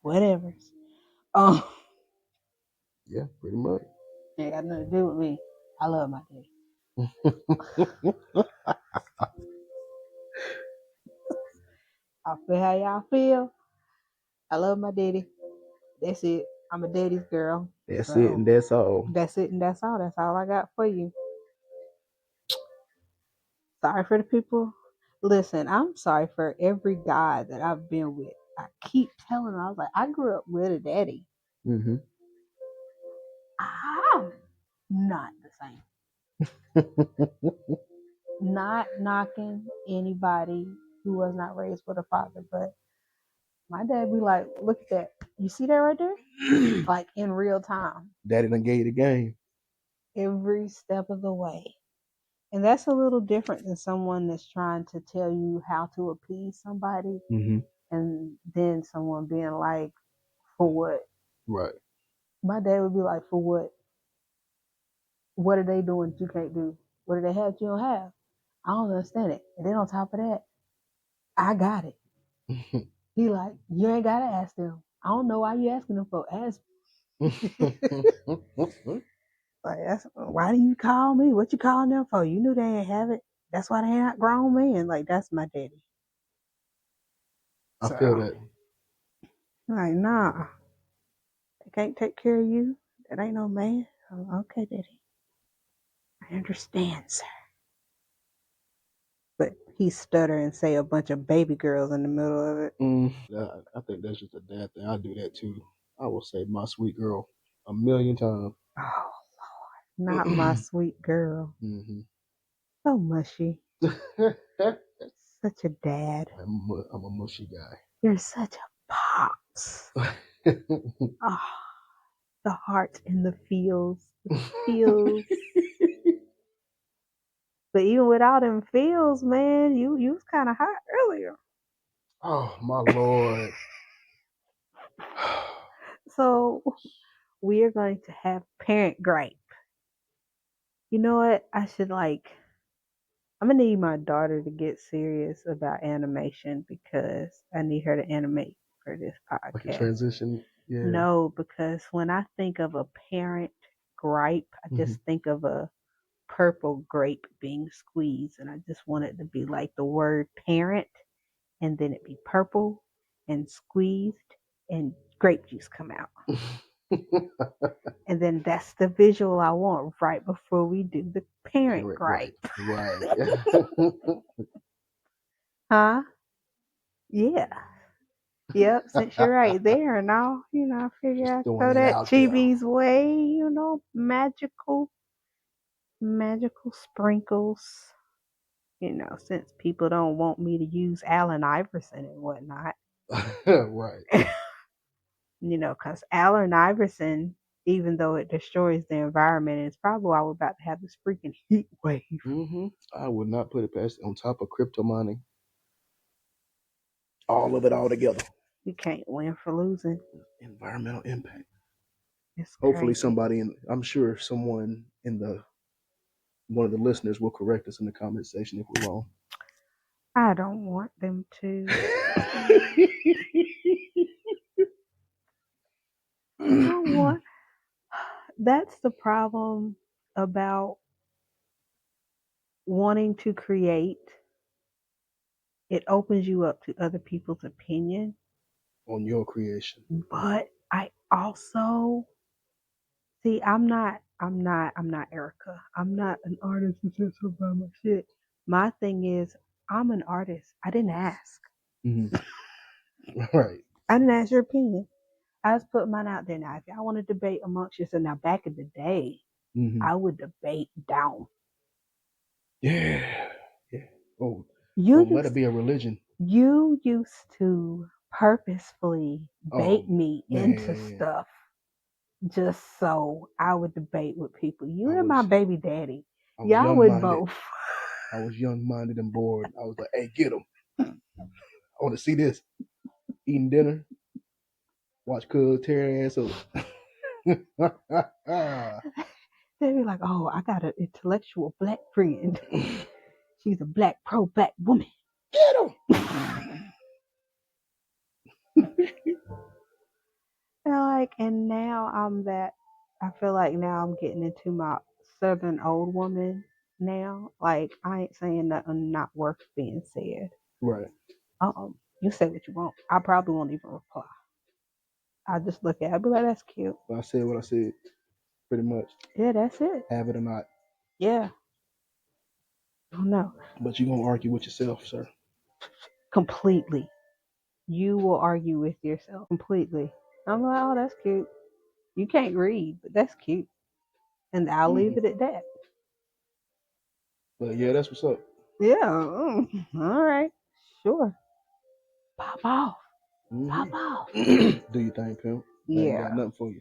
[SPEAKER 3] whatever. Um,
[SPEAKER 1] Yeah, pretty much.
[SPEAKER 3] ain't got nothing to do with me. I love my daddy. I feel how y'all feel. I love my daddy. That's it. I'm a daddy's girl.
[SPEAKER 1] That's it,
[SPEAKER 3] So
[SPEAKER 1] and that's all.
[SPEAKER 3] that's it, and that's all. That's all I got for you. Sorry for the people. Listen, I'm sorry for every guy that I've been with. I keep telling them, I was like, I grew up with a daddy.
[SPEAKER 1] Mm-hmm.
[SPEAKER 3] I'm not the same. Not knocking anybody who was not raised with a father, but my dad be like, look at that. You see that right there? Like in real time.
[SPEAKER 1] Daddy done gave you the game.
[SPEAKER 3] Every step of the way. And that's a little different than someone that's trying to tell you how to appease somebody,
[SPEAKER 1] Mm-hmm.
[SPEAKER 3] and then someone being like, for what?
[SPEAKER 1] Right.
[SPEAKER 3] My dad would be like, for what? What are they doing that you can't do? What do they have that you don't have? I don't understand it. And then on top of that, I got it. He like, you ain't gotta ask them. I don't know why you asking them for. Ask like, that's, why do you call me? What you calling them for? You knew they ain't have it. That's why they ain't grown men. Like, that's my daddy.
[SPEAKER 1] I
[SPEAKER 3] So
[SPEAKER 1] feel that.
[SPEAKER 3] like, nah, they can't take care of you. That ain't no man. Oh, okay, daddy. I understand, sir. But he stutter and say a bunch of baby girls in the middle of it.
[SPEAKER 1] I think that's just a dad thing. I do that too. I will say my sweet girl a million times.
[SPEAKER 3] Oh, not my sweet girl.
[SPEAKER 1] Mm-hmm.
[SPEAKER 3] So mushy.
[SPEAKER 1] I'm
[SPEAKER 3] Such a dad.
[SPEAKER 1] a mushy guy.
[SPEAKER 3] You're such a pops. Oh, the heart and the feels. The feels. But even without them feels, man, you was kind of hot earlier.
[SPEAKER 1] Oh my lord.
[SPEAKER 3] So we are going to have parent gripe. You know what? I should like. I'm gonna need my daughter to get serious about animation because I need her to animate for this
[SPEAKER 1] Like a
[SPEAKER 3] podcast.
[SPEAKER 1] transition. Yeah.
[SPEAKER 3] No, because when I think of a parent gripe, I just think of a purple grape being squeezed, and I just want it to be like the word parent, and then it be purple and squeezed, and grape juice come out. And then that's the visual I want right before we do the parent gripe.
[SPEAKER 1] Right.
[SPEAKER 3] Huh? Yeah. Yep, since you're right there and all, I figure
[SPEAKER 1] Just
[SPEAKER 3] I'd
[SPEAKER 1] throwing
[SPEAKER 3] throw
[SPEAKER 1] that
[SPEAKER 3] that
[SPEAKER 1] out there.
[SPEAKER 3] Chibi's way, magical sprinkles. Since people don't want me to use Allen Iverson and whatnot.
[SPEAKER 1] Right.
[SPEAKER 3] Because Allen Iverson, even though it destroys the environment, is probably why we're about to have this freaking heat wave.
[SPEAKER 1] I would not put it past on top of crypto mining. All of it all together.
[SPEAKER 3] You can't win for losing.
[SPEAKER 1] Environmental impact.
[SPEAKER 3] It's
[SPEAKER 1] Hopefully
[SPEAKER 3] crazy.
[SPEAKER 1] somebody I'm sure someone in the one of the listeners will correct us in the comment section if we're wrong.
[SPEAKER 3] I don't want them to. I don't want. That's the problem about wanting to create. It opens you up to other people's opinion,
[SPEAKER 1] On your creation.
[SPEAKER 3] but I also see. I'm not Erica. I'm not an artist who sits about my shit. My thing is, I'm an artist. I didn't ask.
[SPEAKER 1] Mm-hmm. Right.
[SPEAKER 3] I didn't ask your opinion. I just put mine out there now. If y'all want to debate amongst yourselves, now back in the day,
[SPEAKER 1] Mm-hmm.
[SPEAKER 3] I would debate down.
[SPEAKER 1] Yeah. Yeah. Oh,
[SPEAKER 3] You
[SPEAKER 1] let it
[SPEAKER 3] used
[SPEAKER 1] be a religion.
[SPEAKER 3] you used to purposefully
[SPEAKER 1] Oh
[SPEAKER 3] bait me into
[SPEAKER 1] man.
[SPEAKER 3] stuff just so I would debate with people.
[SPEAKER 1] I
[SPEAKER 3] You and my
[SPEAKER 1] was
[SPEAKER 3] baby daddy,
[SPEAKER 1] I was
[SPEAKER 3] y'all
[SPEAKER 1] young
[SPEAKER 3] would
[SPEAKER 1] minded.
[SPEAKER 3] both.
[SPEAKER 1] I was young minded and bored. I was like, hey, get him. I want to see this. Eating dinner, watch Cuz tear ass up.
[SPEAKER 3] They'd be like, "Oh, I got an intellectual black friend. She's a pro-black woman."
[SPEAKER 1] Get him.
[SPEAKER 3] And now I'm that. I feel like now I'm getting into my southern old woman. Now, like I ain't saying nothing not worth being said.
[SPEAKER 1] Right.
[SPEAKER 3] You say what you want. I probably won't even reply. I just look at it, I be like, "That's cute."
[SPEAKER 1] I said what I said, pretty much.
[SPEAKER 3] Yeah, that's it.
[SPEAKER 1] Have it or not.
[SPEAKER 3] Yeah. Oh no.
[SPEAKER 1] But you gonna argue with yourself, sir.
[SPEAKER 3] Completely. You will argue with yourself completely. I'm like, "Oh, that's cute." You can't read, but that's cute. And I'll leave
[SPEAKER 1] Mm-hmm.
[SPEAKER 3] it at that.
[SPEAKER 1] But yeah, that's what's up.
[SPEAKER 3] Yeah. All right. Sure. Pop off. Pop off.
[SPEAKER 1] Mm-hmm. Do you think, pimp? I ain't got
[SPEAKER 3] Yeah.
[SPEAKER 1] nothing for you.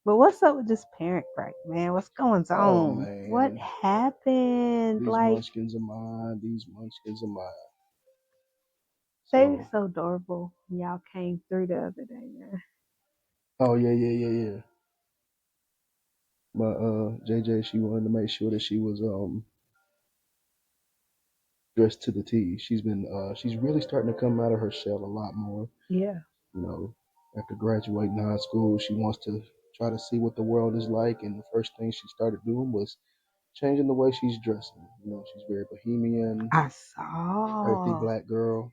[SPEAKER 3] But what's up with this parent break, man? What's going
[SPEAKER 1] Oh
[SPEAKER 3] on? What
[SPEAKER 1] man,
[SPEAKER 3] happened?
[SPEAKER 1] these
[SPEAKER 3] Like,
[SPEAKER 1] munchkins of mine. These munchkins of mine.
[SPEAKER 3] they were
[SPEAKER 1] So,
[SPEAKER 3] so adorable. Y'all came through the other day, man.
[SPEAKER 1] oh yeah, yeah, yeah, yeah. But JJ, she wanted to make sure that she was dressed to the T. She's really starting to come out of her shell a lot more.
[SPEAKER 3] Yeah.
[SPEAKER 1] You know, after graduating high school, she wants to try to see what the world is like, and the first thing she started doing was changing the way she's dressing. She's very bohemian,
[SPEAKER 3] I
[SPEAKER 1] earthy
[SPEAKER 3] saw.
[SPEAKER 1] black girl.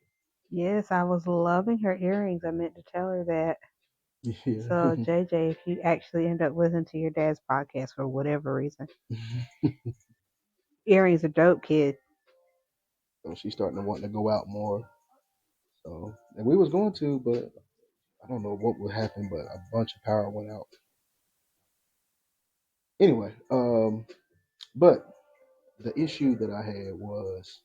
[SPEAKER 3] Yes, I was loving her earrings. I meant to tell her that.
[SPEAKER 1] Yeah.
[SPEAKER 3] So, JJ, if you actually end up listening to your dad's podcast for whatever reason, earrings are dope, kid.
[SPEAKER 1] So she's starting to want to go out more. So, and we was going to, but I don't know what would happen, but a bunch of power went out. Anyway, but the issue that I had was,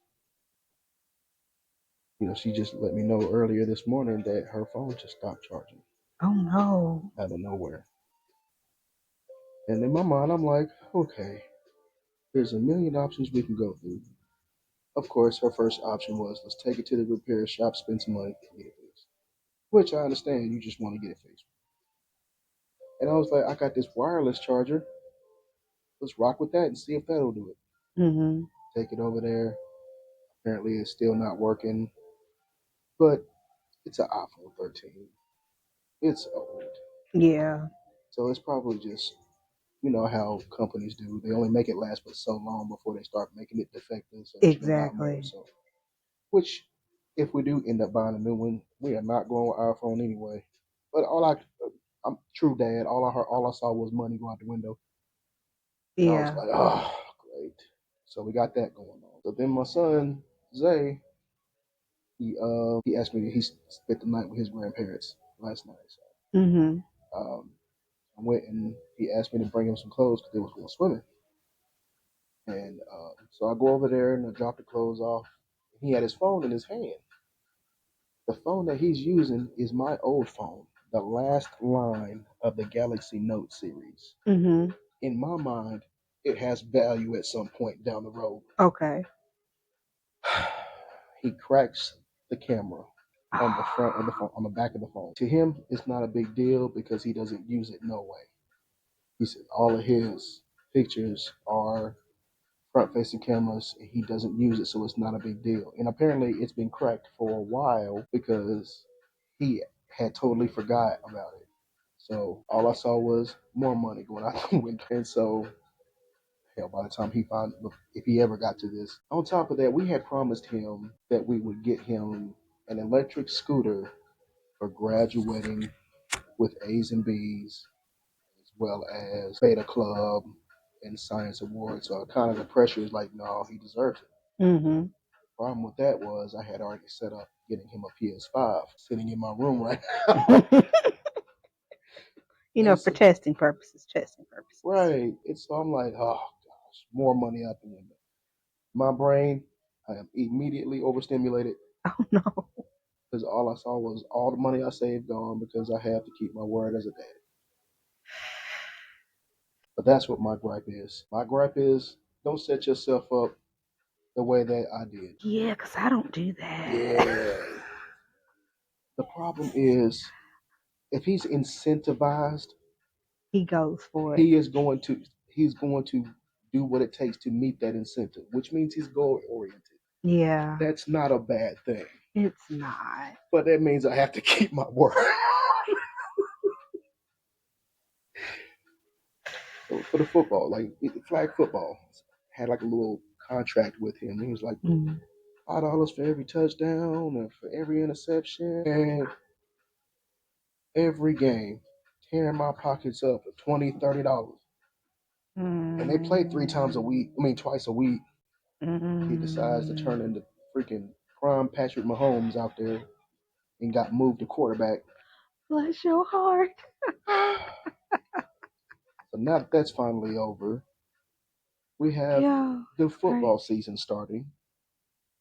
[SPEAKER 1] she just let me know earlier this morning that her phone just stopped charging
[SPEAKER 3] Oh no.
[SPEAKER 1] out of nowhere. And in my mind, I'm like, okay, there's a million options we can go through. Of course, her first option was let's take it to the repair shop, spend some money, get it fixed. Which I understand, you just want to get it fixed. And I was like, I got this wireless charger. Let's rock with that and see if that'll do it.
[SPEAKER 3] Mhm.
[SPEAKER 1] Take it over there. Apparently, it's still not working, but it's an iPhone 13. It's old.
[SPEAKER 3] Yeah.
[SPEAKER 1] So it's probably just, how companies do. They only make it last for so long before they start making it defective so that you can buy more.
[SPEAKER 3] Exactly.
[SPEAKER 1] So, which, if we do end up buying a new one, we are not going with iPhone anyway. But I'm true dad. All I saw was money go out the window, and I was
[SPEAKER 3] Yeah.
[SPEAKER 1] like, oh, great. So we got that going on. So then my son Zay, He asked me. He spent the night with his grandparents last night.
[SPEAKER 3] Mhm.
[SPEAKER 1] So I went and he asked me to bring him some clothes because they was going swimming. And so I go over there and I drop the clothes off. He had his phone in his hand. The phone that he's using is my old phone, the last line of the Galaxy Note series.
[SPEAKER 3] Mhm.
[SPEAKER 1] In my mind, it has value at some point down the road.
[SPEAKER 3] Okay.
[SPEAKER 1] He cracks the camera on the front of the phone, on the back of the phone. To him, it's not a big deal because he doesn't use it no way. He said all of his pictures are front facing cameras and he doesn't use it, so it's not a big deal. And apparently, it's been cracked for a while because he had totally forgot about it. So all I saw was more money going out the window. And so, hell, by the time he found, if he ever got to this, on top of that, we had promised him that we would get him an electric scooter for graduating with A's and B's, as well as Beta Club and Science Awards. So kind of the pressure is like, no, he deserves it.
[SPEAKER 3] Mhm.
[SPEAKER 1] Problem with that was I had already set up getting him a PS5 sitting in my room right now. And
[SPEAKER 3] For
[SPEAKER 1] so,
[SPEAKER 3] testing purposes, testing purposes.
[SPEAKER 1] right. And so I'm like, oh gosh, more money out the window. My brain, I am immediately overstimulated
[SPEAKER 3] Oh no.
[SPEAKER 1] because all I saw was all the money I saved gone because I have to keep my word as a dad. But that's what my gripe is. My gripe is don't set yourself up the way that I did.
[SPEAKER 3] Yeah, cause I don't do that.
[SPEAKER 1] Yeah. The problem is if he's incentivized,
[SPEAKER 3] He goes for it.
[SPEAKER 1] he is going to he's going to do what it takes to meet that incentive, which means he's goal oriented.
[SPEAKER 3] Yeah,
[SPEAKER 1] That's not a bad thing.
[SPEAKER 3] it's not.
[SPEAKER 1] But that means I have to keep my word. So for the football, like flag football, had like a little contract with him. He was like,
[SPEAKER 3] Mm.
[SPEAKER 1] $5 for every touchdown and for every interception. And every game, tearing my pockets up for $20, $30. And they play three times a
[SPEAKER 3] Mm.
[SPEAKER 1] week. I mean, twice a week. He decides to turn
[SPEAKER 3] Mm.
[SPEAKER 1] into freaking prime Patrick Mahomes out there and got moved to quarterback.
[SPEAKER 3] Bless your heart.
[SPEAKER 1] So now that that's finally over, we have
[SPEAKER 3] Yeah,
[SPEAKER 1] the
[SPEAKER 3] it's great.
[SPEAKER 1] football season starting.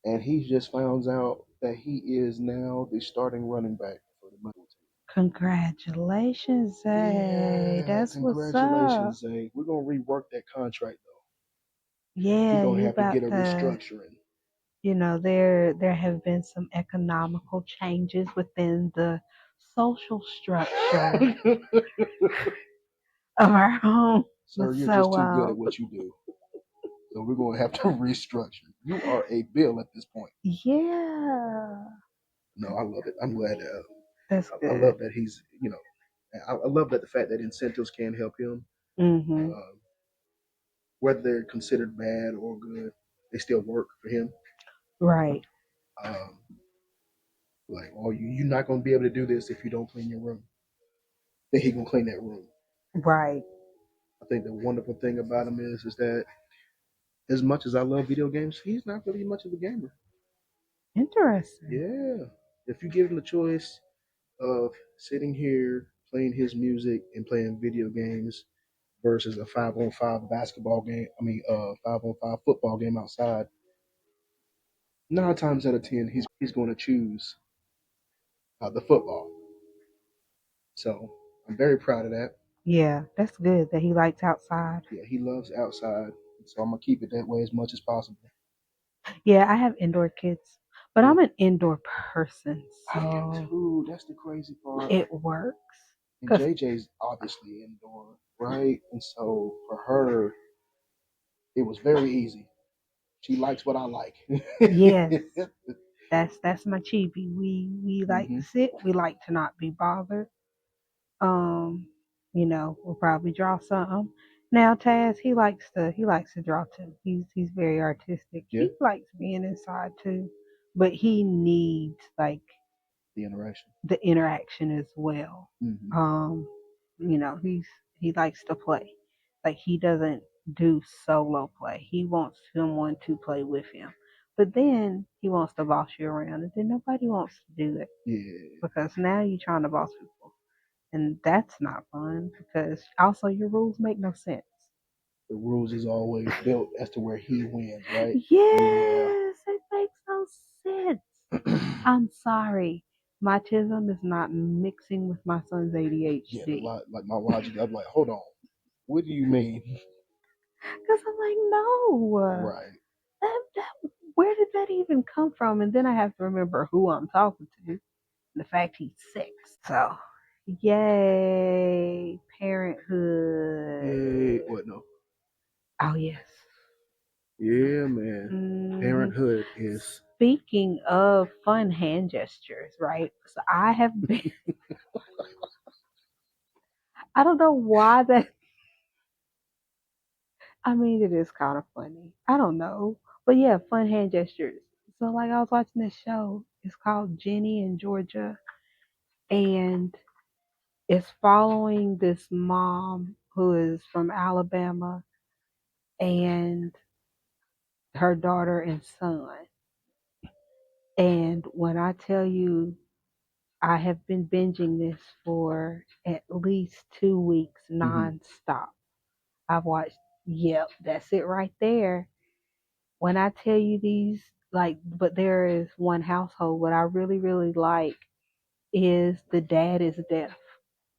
[SPEAKER 1] And he just found out that he is now the starting running back for the Middle team.
[SPEAKER 3] Congratulations, Zay.
[SPEAKER 1] Yeah,
[SPEAKER 3] That's what's up.
[SPEAKER 1] congratulations, Zay. We're gonna rework that contract though. We're
[SPEAKER 3] Yeah,
[SPEAKER 1] gonna
[SPEAKER 3] you
[SPEAKER 1] have to
[SPEAKER 3] about
[SPEAKER 1] get a
[SPEAKER 3] to,
[SPEAKER 1] restructuring.
[SPEAKER 3] there have been some economical changes within the social structure of our home.
[SPEAKER 1] Sir, you're just
[SPEAKER 3] So
[SPEAKER 1] too good at what you do. So we're gonna have to restructure. You are a bill at this point.
[SPEAKER 3] yeah,
[SPEAKER 1] No, I love it. I'm glad.
[SPEAKER 3] that's
[SPEAKER 1] I
[SPEAKER 3] good.
[SPEAKER 1] love that he's. I love that the fact that incentives can help him.
[SPEAKER 3] Mhm.
[SPEAKER 1] Uh, whether they're considered bad or good, they still work for him.
[SPEAKER 3] Right.
[SPEAKER 1] Um, like, oh, you're not gonna be able to do this if you don't clean your room. Then he gonna clean that room.
[SPEAKER 3] Right.
[SPEAKER 1] I think the wonderful thing about him is that as much as I love video games, he's not really much of a gamer.
[SPEAKER 3] Interesting.
[SPEAKER 1] Yeah, if you give him the choice of sitting here playing his music and playing video games versus a 5-on-5 basketball game, 5-on-5 football game outside, 9 times out of 10, he's going to choose the football. So I'm very proud of that.
[SPEAKER 3] Yeah, that's good that he likes outside.
[SPEAKER 1] Yeah, he loves outside, so I'm gonna keep it that way as much as possible.
[SPEAKER 3] Yeah, I have indoor kids, but
[SPEAKER 1] Yeah,
[SPEAKER 3] I'm an indoor person,
[SPEAKER 1] I am
[SPEAKER 3] so
[SPEAKER 1] too. That's the crazy part.
[SPEAKER 3] it works.
[SPEAKER 1] And
[SPEAKER 3] Cause
[SPEAKER 1] JJ's obviously indoor, right? And so for her, it was very easy. She likes what I like.
[SPEAKER 3] yes, that's my chibi. We like
[SPEAKER 1] Hmm.
[SPEAKER 3] to sit. We like to not be bothered. Um, we'll probably draw something. Now Taz, he likes to draw too. He's very artistic.
[SPEAKER 1] Yeah,
[SPEAKER 3] He likes being inside too, but he needs like
[SPEAKER 1] the interaction.
[SPEAKER 3] the interaction as well.
[SPEAKER 1] Hmm.
[SPEAKER 3] Um, he likes to play. Like he doesn't do solo play. He wants someone to play with him, But then he wants to boss you around, and then nobody wants to do it
[SPEAKER 1] Yeah,
[SPEAKER 3] because now you're trying to boss people, and that's not fun because also your rules make no sense.
[SPEAKER 1] the rules is always built as to where he wins, right? Yeah.
[SPEAKER 3] Yes, it makes no sense. I'm sorry. My chism is not mixing with my son's
[SPEAKER 1] Yeah, the
[SPEAKER 3] ADHD.
[SPEAKER 1] lot like my logic. I'm like, hold on, what do you mean?
[SPEAKER 3] Because I'm like, no.
[SPEAKER 1] Right.
[SPEAKER 3] Where did that even come from? And then I have to remember who I'm talking to. The fact he's 6. So, yay, parenthood.
[SPEAKER 1] Hey, what no?
[SPEAKER 3] Oh, yes.
[SPEAKER 1] Yeah, man.
[SPEAKER 3] hmm
[SPEAKER 1] Parenthood is
[SPEAKER 3] Speaking of fun hand gestures, right? So I have been, I don't know why that, I mean, it is kind of funny. I don't know. But yeah, fun hand gestures. So, like, I was watching this show. It's called Jenny in Georgia. And it's following this mom who is from Alabama and her daughter and son. And when I tell you, I have been binging this for at least 2 weeks
[SPEAKER 1] mm-hmm.
[SPEAKER 3] nonstop. I've watched, yep, that's it right there. When I tell you these, like, but there is one household, what I really, really like is the dad is deaf,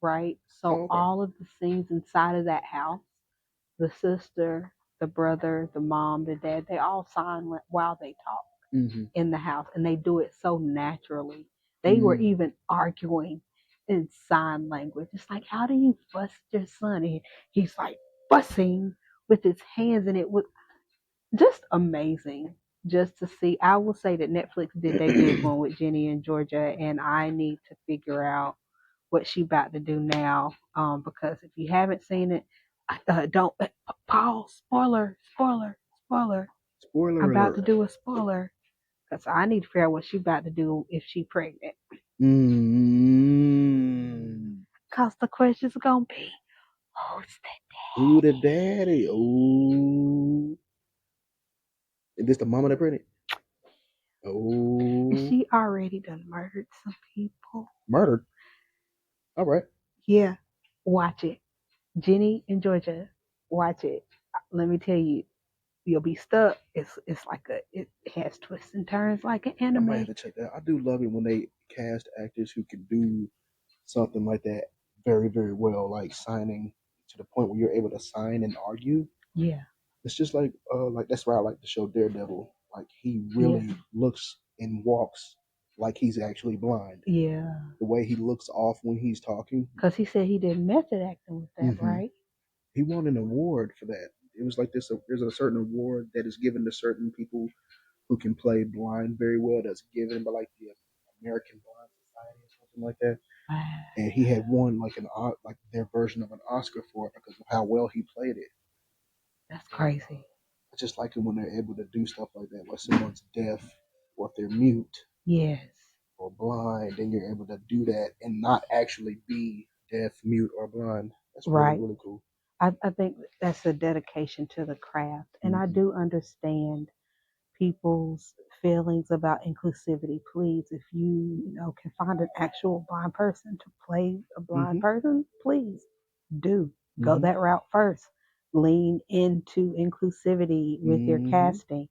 [SPEAKER 3] right?
[SPEAKER 1] Oh,
[SPEAKER 3] So
[SPEAKER 1] okay.
[SPEAKER 3] all of the scenes inside of that house, the sister, the brother, the mom, the dad, they all silent while they talk
[SPEAKER 1] Mm-hmm.
[SPEAKER 3] in the house, and they do it so naturally. They were
[SPEAKER 1] Mm.
[SPEAKER 3] even arguing in sign language. It's like, how do you fuss your son? And he's like fussing with his hands, and it was just amazing just to see. I will say that Netflix did their big one with Jenny in Georgia, and I need to figure out what she about to do now. Because if you haven't seen it, don't pause. Spoiler. I'm
[SPEAKER 1] Spoiler
[SPEAKER 3] about to
[SPEAKER 1] alert.
[SPEAKER 3] do a spoiler because I need to figure out what she about to do if she pregnant.
[SPEAKER 1] Mm.
[SPEAKER 3] Cause the question's gonna be, who's that?
[SPEAKER 1] Who the daddy? Oh, is this the mama that pregnant? Oh,
[SPEAKER 3] She already done murdered some people.
[SPEAKER 1] murdered. All right.
[SPEAKER 3] Yeah, watch it. Jenny in Georgia, watch it. Let me tell you, you'll be stuck. It's like it has twists and turns like an
[SPEAKER 1] I might have
[SPEAKER 3] anime.
[SPEAKER 1] to check that. I do love it when they cast actors who can do something like that very, very well, like signing to the point where you're able to sign and argue.
[SPEAKER 3] Yeah,
[SPEAKER 1] It's just like that's why I like the show Daredevil. Like he
[SPEAKER 3] yeah,
[SPEAKER 1] really looks and walks like he's actually blind.
[SPEAKER 3] yeah.
[SPEAKER 1] The way he looks off when he's talking.
[SPEAKER 3] Cause he said he did method acting with that,
[SPEAKER 1] Hmm.
[SPEAKER 3] right?
[SPEAKER 1] He won an award for that. It was like this. There's a certain award that is given to certain people who can play blind very well. That's given by like the American Blind Society or something like that.
[SPEAKER 3] Wow,
[SPEAKER 1] And he had won like like their version of an Oscar for it because of how well he played it.
[SPEAKER 3] that's
[SPEAKER 1] And
[SPEAKER 3] crazy.
[SPEAKER 1] I just like it when they're able to do stuff like that, where someone's deaf or if they're mute
[SPEAKER 3] Yes,
[SPEAKER 1] or blind, then you're able to do that and not actually be deaf, mute, or blind. That's really
[SPEAKER 3] right.
[SPEAKER 1] really cool.
[SPEAKER 3] I think that's a dedication to the craft, and I
[SPEAKER 1] Hmm.
[SPEAKER 3] do understand people's feelings about inclusivity. Please, if you can find an actual blind person to play a blind
[SPEAKER 1] Hmm.
[SPEAKER 3] person, please do go
[SPEAKER 1] Hmm.
[SPEAKER 3] that route first. Lean into inclusivity with your
[SPEAKER 1] Hmm.
[SPEAKER 3] casting.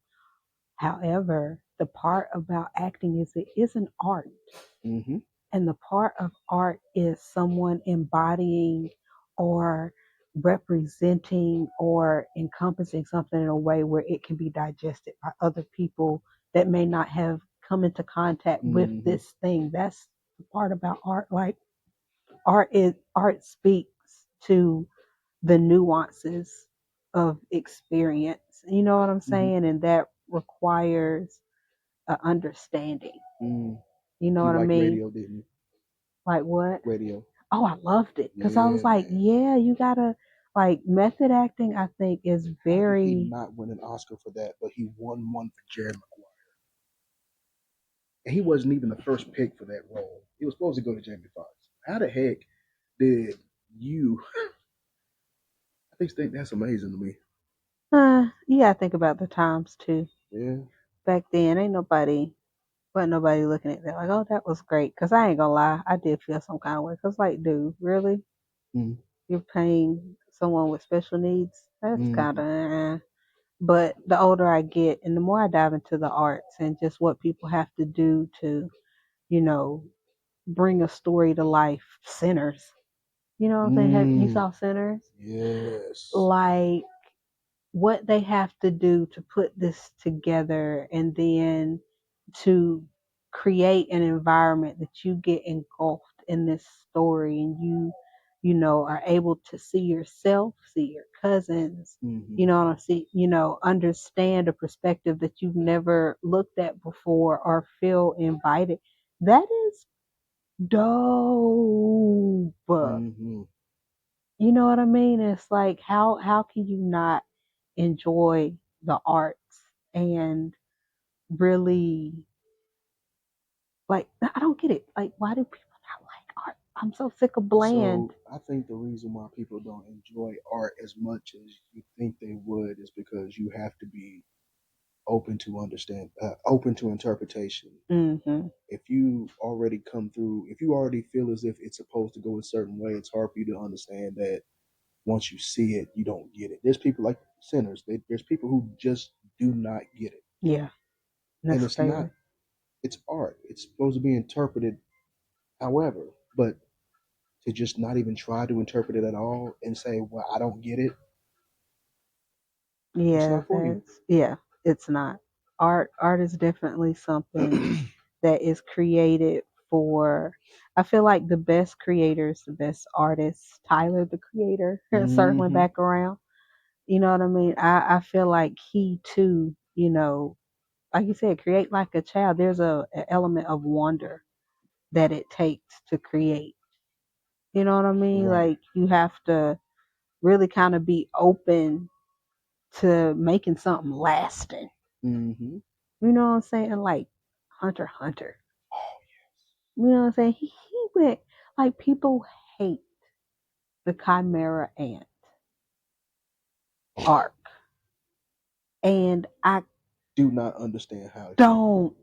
[SPEAKER 3] However, the part about acting is it is an art.
[SPEAKER 1] Hmm.
[SPEAKER 3] And the part of art is someone embodying or representing or encompassing something in a way where it can be digested by other people that may not have come into contact with
[SPEAKER 1] Hmm.
[SPEAKER 3] this thing. That's the part about art. Like art speaks to the nuances of experience. You know what I'm
[SPEAKER 1] Hmm.
[SPEAKER 3] saying? And that requires a understanding.
[SPEAKER 1] Mm.
[SPEAKER 3] You know
[SPEAKER 1] You
[SPEAKER 3] what I
[SPEAKER 1] like
[SPEAKER 3] mean?
[SPEAKER 1] radio, didn't you?
[SPEAKER 3] Like what?
[SPEAKER 1] Radio.
[SPEAKER 3] Oh, I loved it because I was
[SPEAKER 1] Yeah,
[SPEAKER 3] like,
[SPEAKER 1] man.
[SPEAKER 3] yeah, you gotta like method acting. I think is
[SPEAKER 1] How did he
[SPEAKER 3] very
[SPEAKER 1] not win an Oscar for that? But he won one for Jerry Maguire. And he wasn't even the first pick for that role. He was supposed to go to Jamie Foxx. How the heck did you? I just think that's amazing to me.
[SPEAKER 3] you gotta think about the times too.
[SPEAKER 1] Yeah.
[SPEAKER 3] back then, ain't nobody, wasn't nobody looking at that like, oh, that was great. Cause I ain't gonna lie, I did feel some kind of way. Cause like, dude, really,
[SPEAKER 1] Mm,
[SPEAKER 3] you're paying someone with special needs? That's kind
[SPEAKER 1] mm,
[SPEAKER 3] of. But the older I get, and the more I dive into the arts and just what people have to do to, you know, bring a story to life, Sinners. You know what I'm saying? You
[SPEAKER 1] mm.
[SPEAKER 3] saw Sinners?
[SPEAKER 1] Yes.
[SPEAKER 3] Like what they have to do to put this together and then to create an environment that you get engulfed in this story and you know are able to see yourself, see your cousins,
[SPEAKER 1] Mm-hmm.
[SPEAKER 3] you know, and see, you know, understand a perspective that you've never looked at before or feel invited. That is dope.
[SPEAKER 1] Mm-hmm.
[SPEAKER 3] You know what I mean? It's like how can you not enjoy the arts and really like I don't get it. Like why do people not like art? I'm so sick of bland.
[SPEAKER 1] So I think the reason why people don't enjoy art as much as you think they would is because you have to be open to interpretation.
[SPEAKER 3] Mhm.
[SPEAKER 1] If you already feel as if it's supposed to go a certain way, it's hard for you to understand that once you see it, you don't get it. There's people like sinners. There's people who just do not get it,
[SPEAKER 3] Yeah,
[SPEAKER 1] and
[SPEAKER 3] that's
[SPEAKER 1] it's not.
[SPEAKER 3] crazy.
[SPEAKER 1] It's art. It's supposed to be interpreted, however, but to just not even try to interpret it at all and say, "Well, I don't get it," it's
[SPEAKER 3] Yeah,
[SPEAKER 1] not for you.
[SPEAKER 3] it's not. Art is definitely something that is created for I feel like the best creators, the best artists, Tyler the creator, circling
[SPEAKER 1] Hmm.
[SPEAKER 3] back around. You know what I mean? I feel like he too, you know, like you said, create like a child. There's an element of wonder that it takes to create. You know what I mean?
[SPEAKER 1] Right.
[SPEAKER 3] Like you have to really kind of be open to making something lasting.
[SPEAKER 1] Hmm.
[SPEAKER 3] You know what I'm saying? Like Hunter x Hunter. You know what I'm saying? He went like people hate the Chimera Ant arc. And I
[SPEAKER 1] Do not understand how it can.
[SPEAKER 3] don't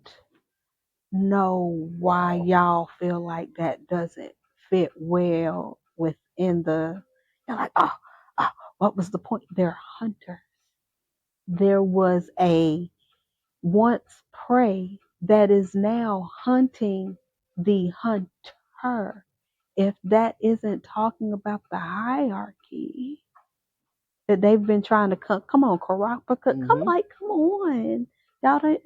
[SPEAKER 3] know why
[SPEAKER 1] Wow.
[SPEAKER 3] y'all feel like that doesn't fit well within the you're like, oh, what was the point? They're hunters. There was a once prey that is now hunting the hunter. If that isn't talking about the hierarchy that they've been trying to come on, Karapaka,
[SPEAKER 1] Hmm.
[SPEAKER 3] come on. Y'all don't,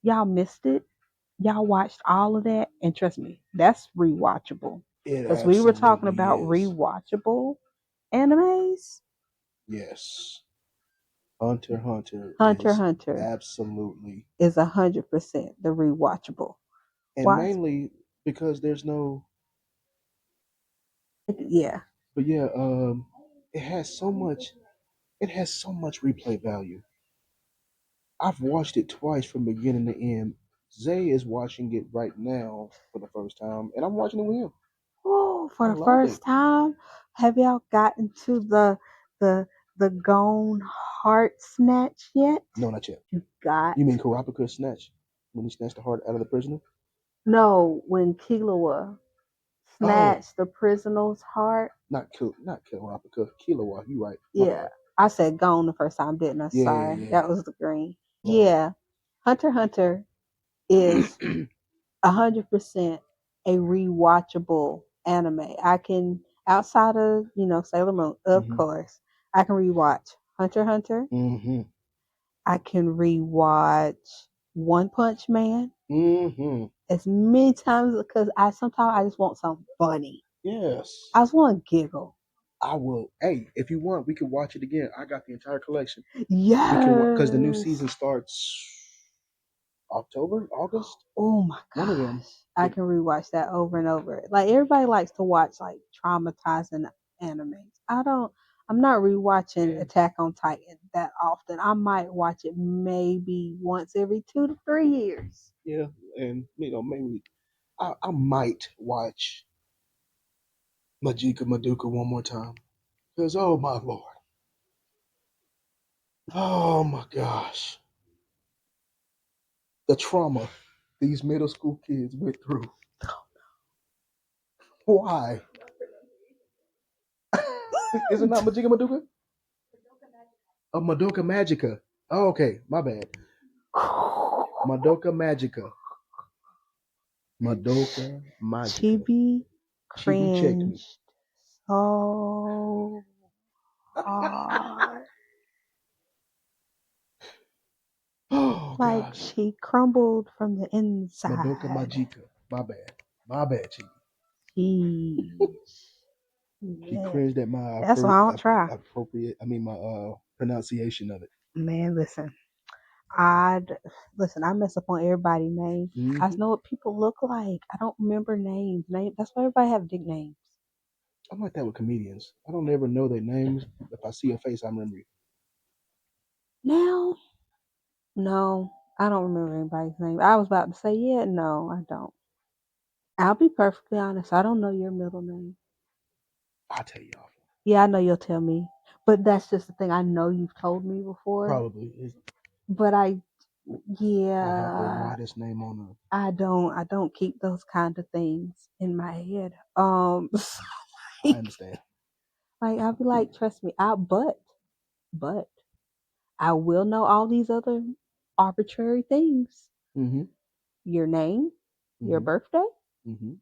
[SPEAKER 3] y'all missed it. Y'all watched all of that, and trust me, that's rewatchable.
[SPEAKER 1] It
[SPEAKER 3] Because we were talking
[SPEAKER 1] absolutely
[SPEAKER 3] about
[SPEAKER 1] is.
[SPEAKER 3] rewatchable animes.
[SPEAKER 1] Yes. Hunter x Hunter
[SPEAKER 3] Hunter x
[SPEAKER 1] is
[SPEAKER 3] Hunter
[SPEAKER 1] absolutely,
[SPEAKER 3] is 100% the rewatchable.
[SPEAKER 1] and
[SPEAKER 3] Why?
[SPEAKER 1] mainly because there's no,
[SPEAKER 3] Yeah.
[SPEAKER 1] but yeah, it has so much, it has so much replay value. I've watched it twice from beginning to end. Zay is watching it right now for the first time, and I'm watching it with him.
[SPEAKER 3] Oh, for
[SPEAKER 1] I
[SPEAKER 3] the
[SPEAKER 1] love it.
[SPEAKER 3] first time, have y'all gotten to the the gone heart snatch yet?
[SPEAKER 1] No, not yet.
[SPEAKER 3] You got
[SPEAKER 1] You mean Karapika snatch when he snatched the heart out of the prisoner?
[SPEAKER 3] no when Killua
[SPEAKER 1] Oh,
[SPEAKER 3] snatched the prisoner's heart.
[SPEAKER 1] not Karapika, Killua. You right. My
[SPEAKER 3] Yeah,
[SPEAKER 1] bad.
[SPEAKER 3] I said gone the first time, didn't I?
[SPEAKER 1] Yeah, yeah,
[SPEAKER 3] Sorry,
[SPEAKER 1] yeah.
[SPEAKER 3] that was the green.
[SPEAKER 1] Right.
[SPEAKER 3] Yeah, Hunter x Hunter is 100% a rewatchable anime. I can outside of Sailor Moon, of
[SPEAKER 1] Hmm.
[SPEAKER 3] course, I can rewatch Hunter x Hunter.
[SPEAKER 1] Hmm.
[SPEAKER 3] I can rewatch One Punch Man
[SPEAKER 1] Hmm.
[SPEAKER 3] as many times because I sometimes I just want something funny.
[SPEAKER 1] Yes.
[SPEAKER 3] I just want to giggle.
[SPEAKER 1] I will. Hey, if you want, we can watch it again. I got the entire collection. We can watch because the new
[SPEAKER 3] Yes.
[SPEAKER 1] season starts October, August.
[SPEAKER 3] Oh my
[SPEAKER 1] One of them.
[SPEAKER 3] gosh. I
[SPEAKER 1] It,
[SPEAKER 3] can rewatch that over and over. Like everybody likes to watch like traumatizing animes. I'm not rewatching
[SPEAKER 1] yeah,
[SPEAKER 3] Attack on Titan that often. I might watch it maybe once every 2 to 3 years.
[SPEAKER 1] yeah, and maybe I might watch Majika Maduka one more time because oh my lord, oh my gosh, the trauma these middle school kids went through. Why? Is it not Majiga Maduka? Madoka Magica. Oh, okay, my bad. Madoka Magica. Madoka
[SPEAKER 3] She
[SPEAKER 1] Magica.
[SPEAKER 3] be
[SPEAKER 1] Chibi checked me.
[SPEAKER 3] cringed so hard.
[SPEAKER 1] Oh
[SPEAKER 3] Like
[SPEAKER 1] gosh.
[SPEAKER 3] she crumbled from the
[SPEAKER 1] Madoka
[SPEAKER 3] inside.
[SPEAKER 1] Magica. My bad. My bad, Chibi.
[SPEAKER 3] Jeez.
[SPEAKER 1] She
[SPEAKER 3] Yeah.
[SPEAKER 1] cringed at my
[SPEAKER 3] That's why I don't try.
[SPEAKER 1] appropriate. I mean, my pronunciation of it.
[SPEAKER 3] Man, listen. I listen. I mess up on everybody's name. I just
[SPEAKER 1] Hmm.
[SPEAKER 3] know what people look like. I don't remember names. That's why everybody have nicknames.
[SPEAKER 1] I'm like that with comedians. I don't ever know their names. If I see a face, I remember you.
[SPEAKER 3] Now, no, I don't remember anybody's name. I was about to say, yeah, no, I don't. I'll be perfectly honest. I don't know your middle name.
[SPEAKER 1] I'll tell you off.
[SPEAKER 3] Yeah, I know you'll tell me, but that's just the thing. I know you've told me before,
[SPEAKER 1] Probably.
[SPEAKER 3] but
[SPEAKER 1] I have the
[SPEAKER 3] yeah,
[SPEAKER 1] whitest name on earth.
[SPEAKER 3] I don't keep those kind of things in my head. So,
[SPEAKER 1] I understand.
[SPEAKER 3] like I'll be like, trust me, but I will know all these other arbitrary things.
[SPEAKER 1] Mm-hmm.
[SPEAKER 3] Your name, your
[SPEAKER 1] Mm-hmm.
[SPEAKER 3] birthday,
[SPEAKER 1] Mm-hmm.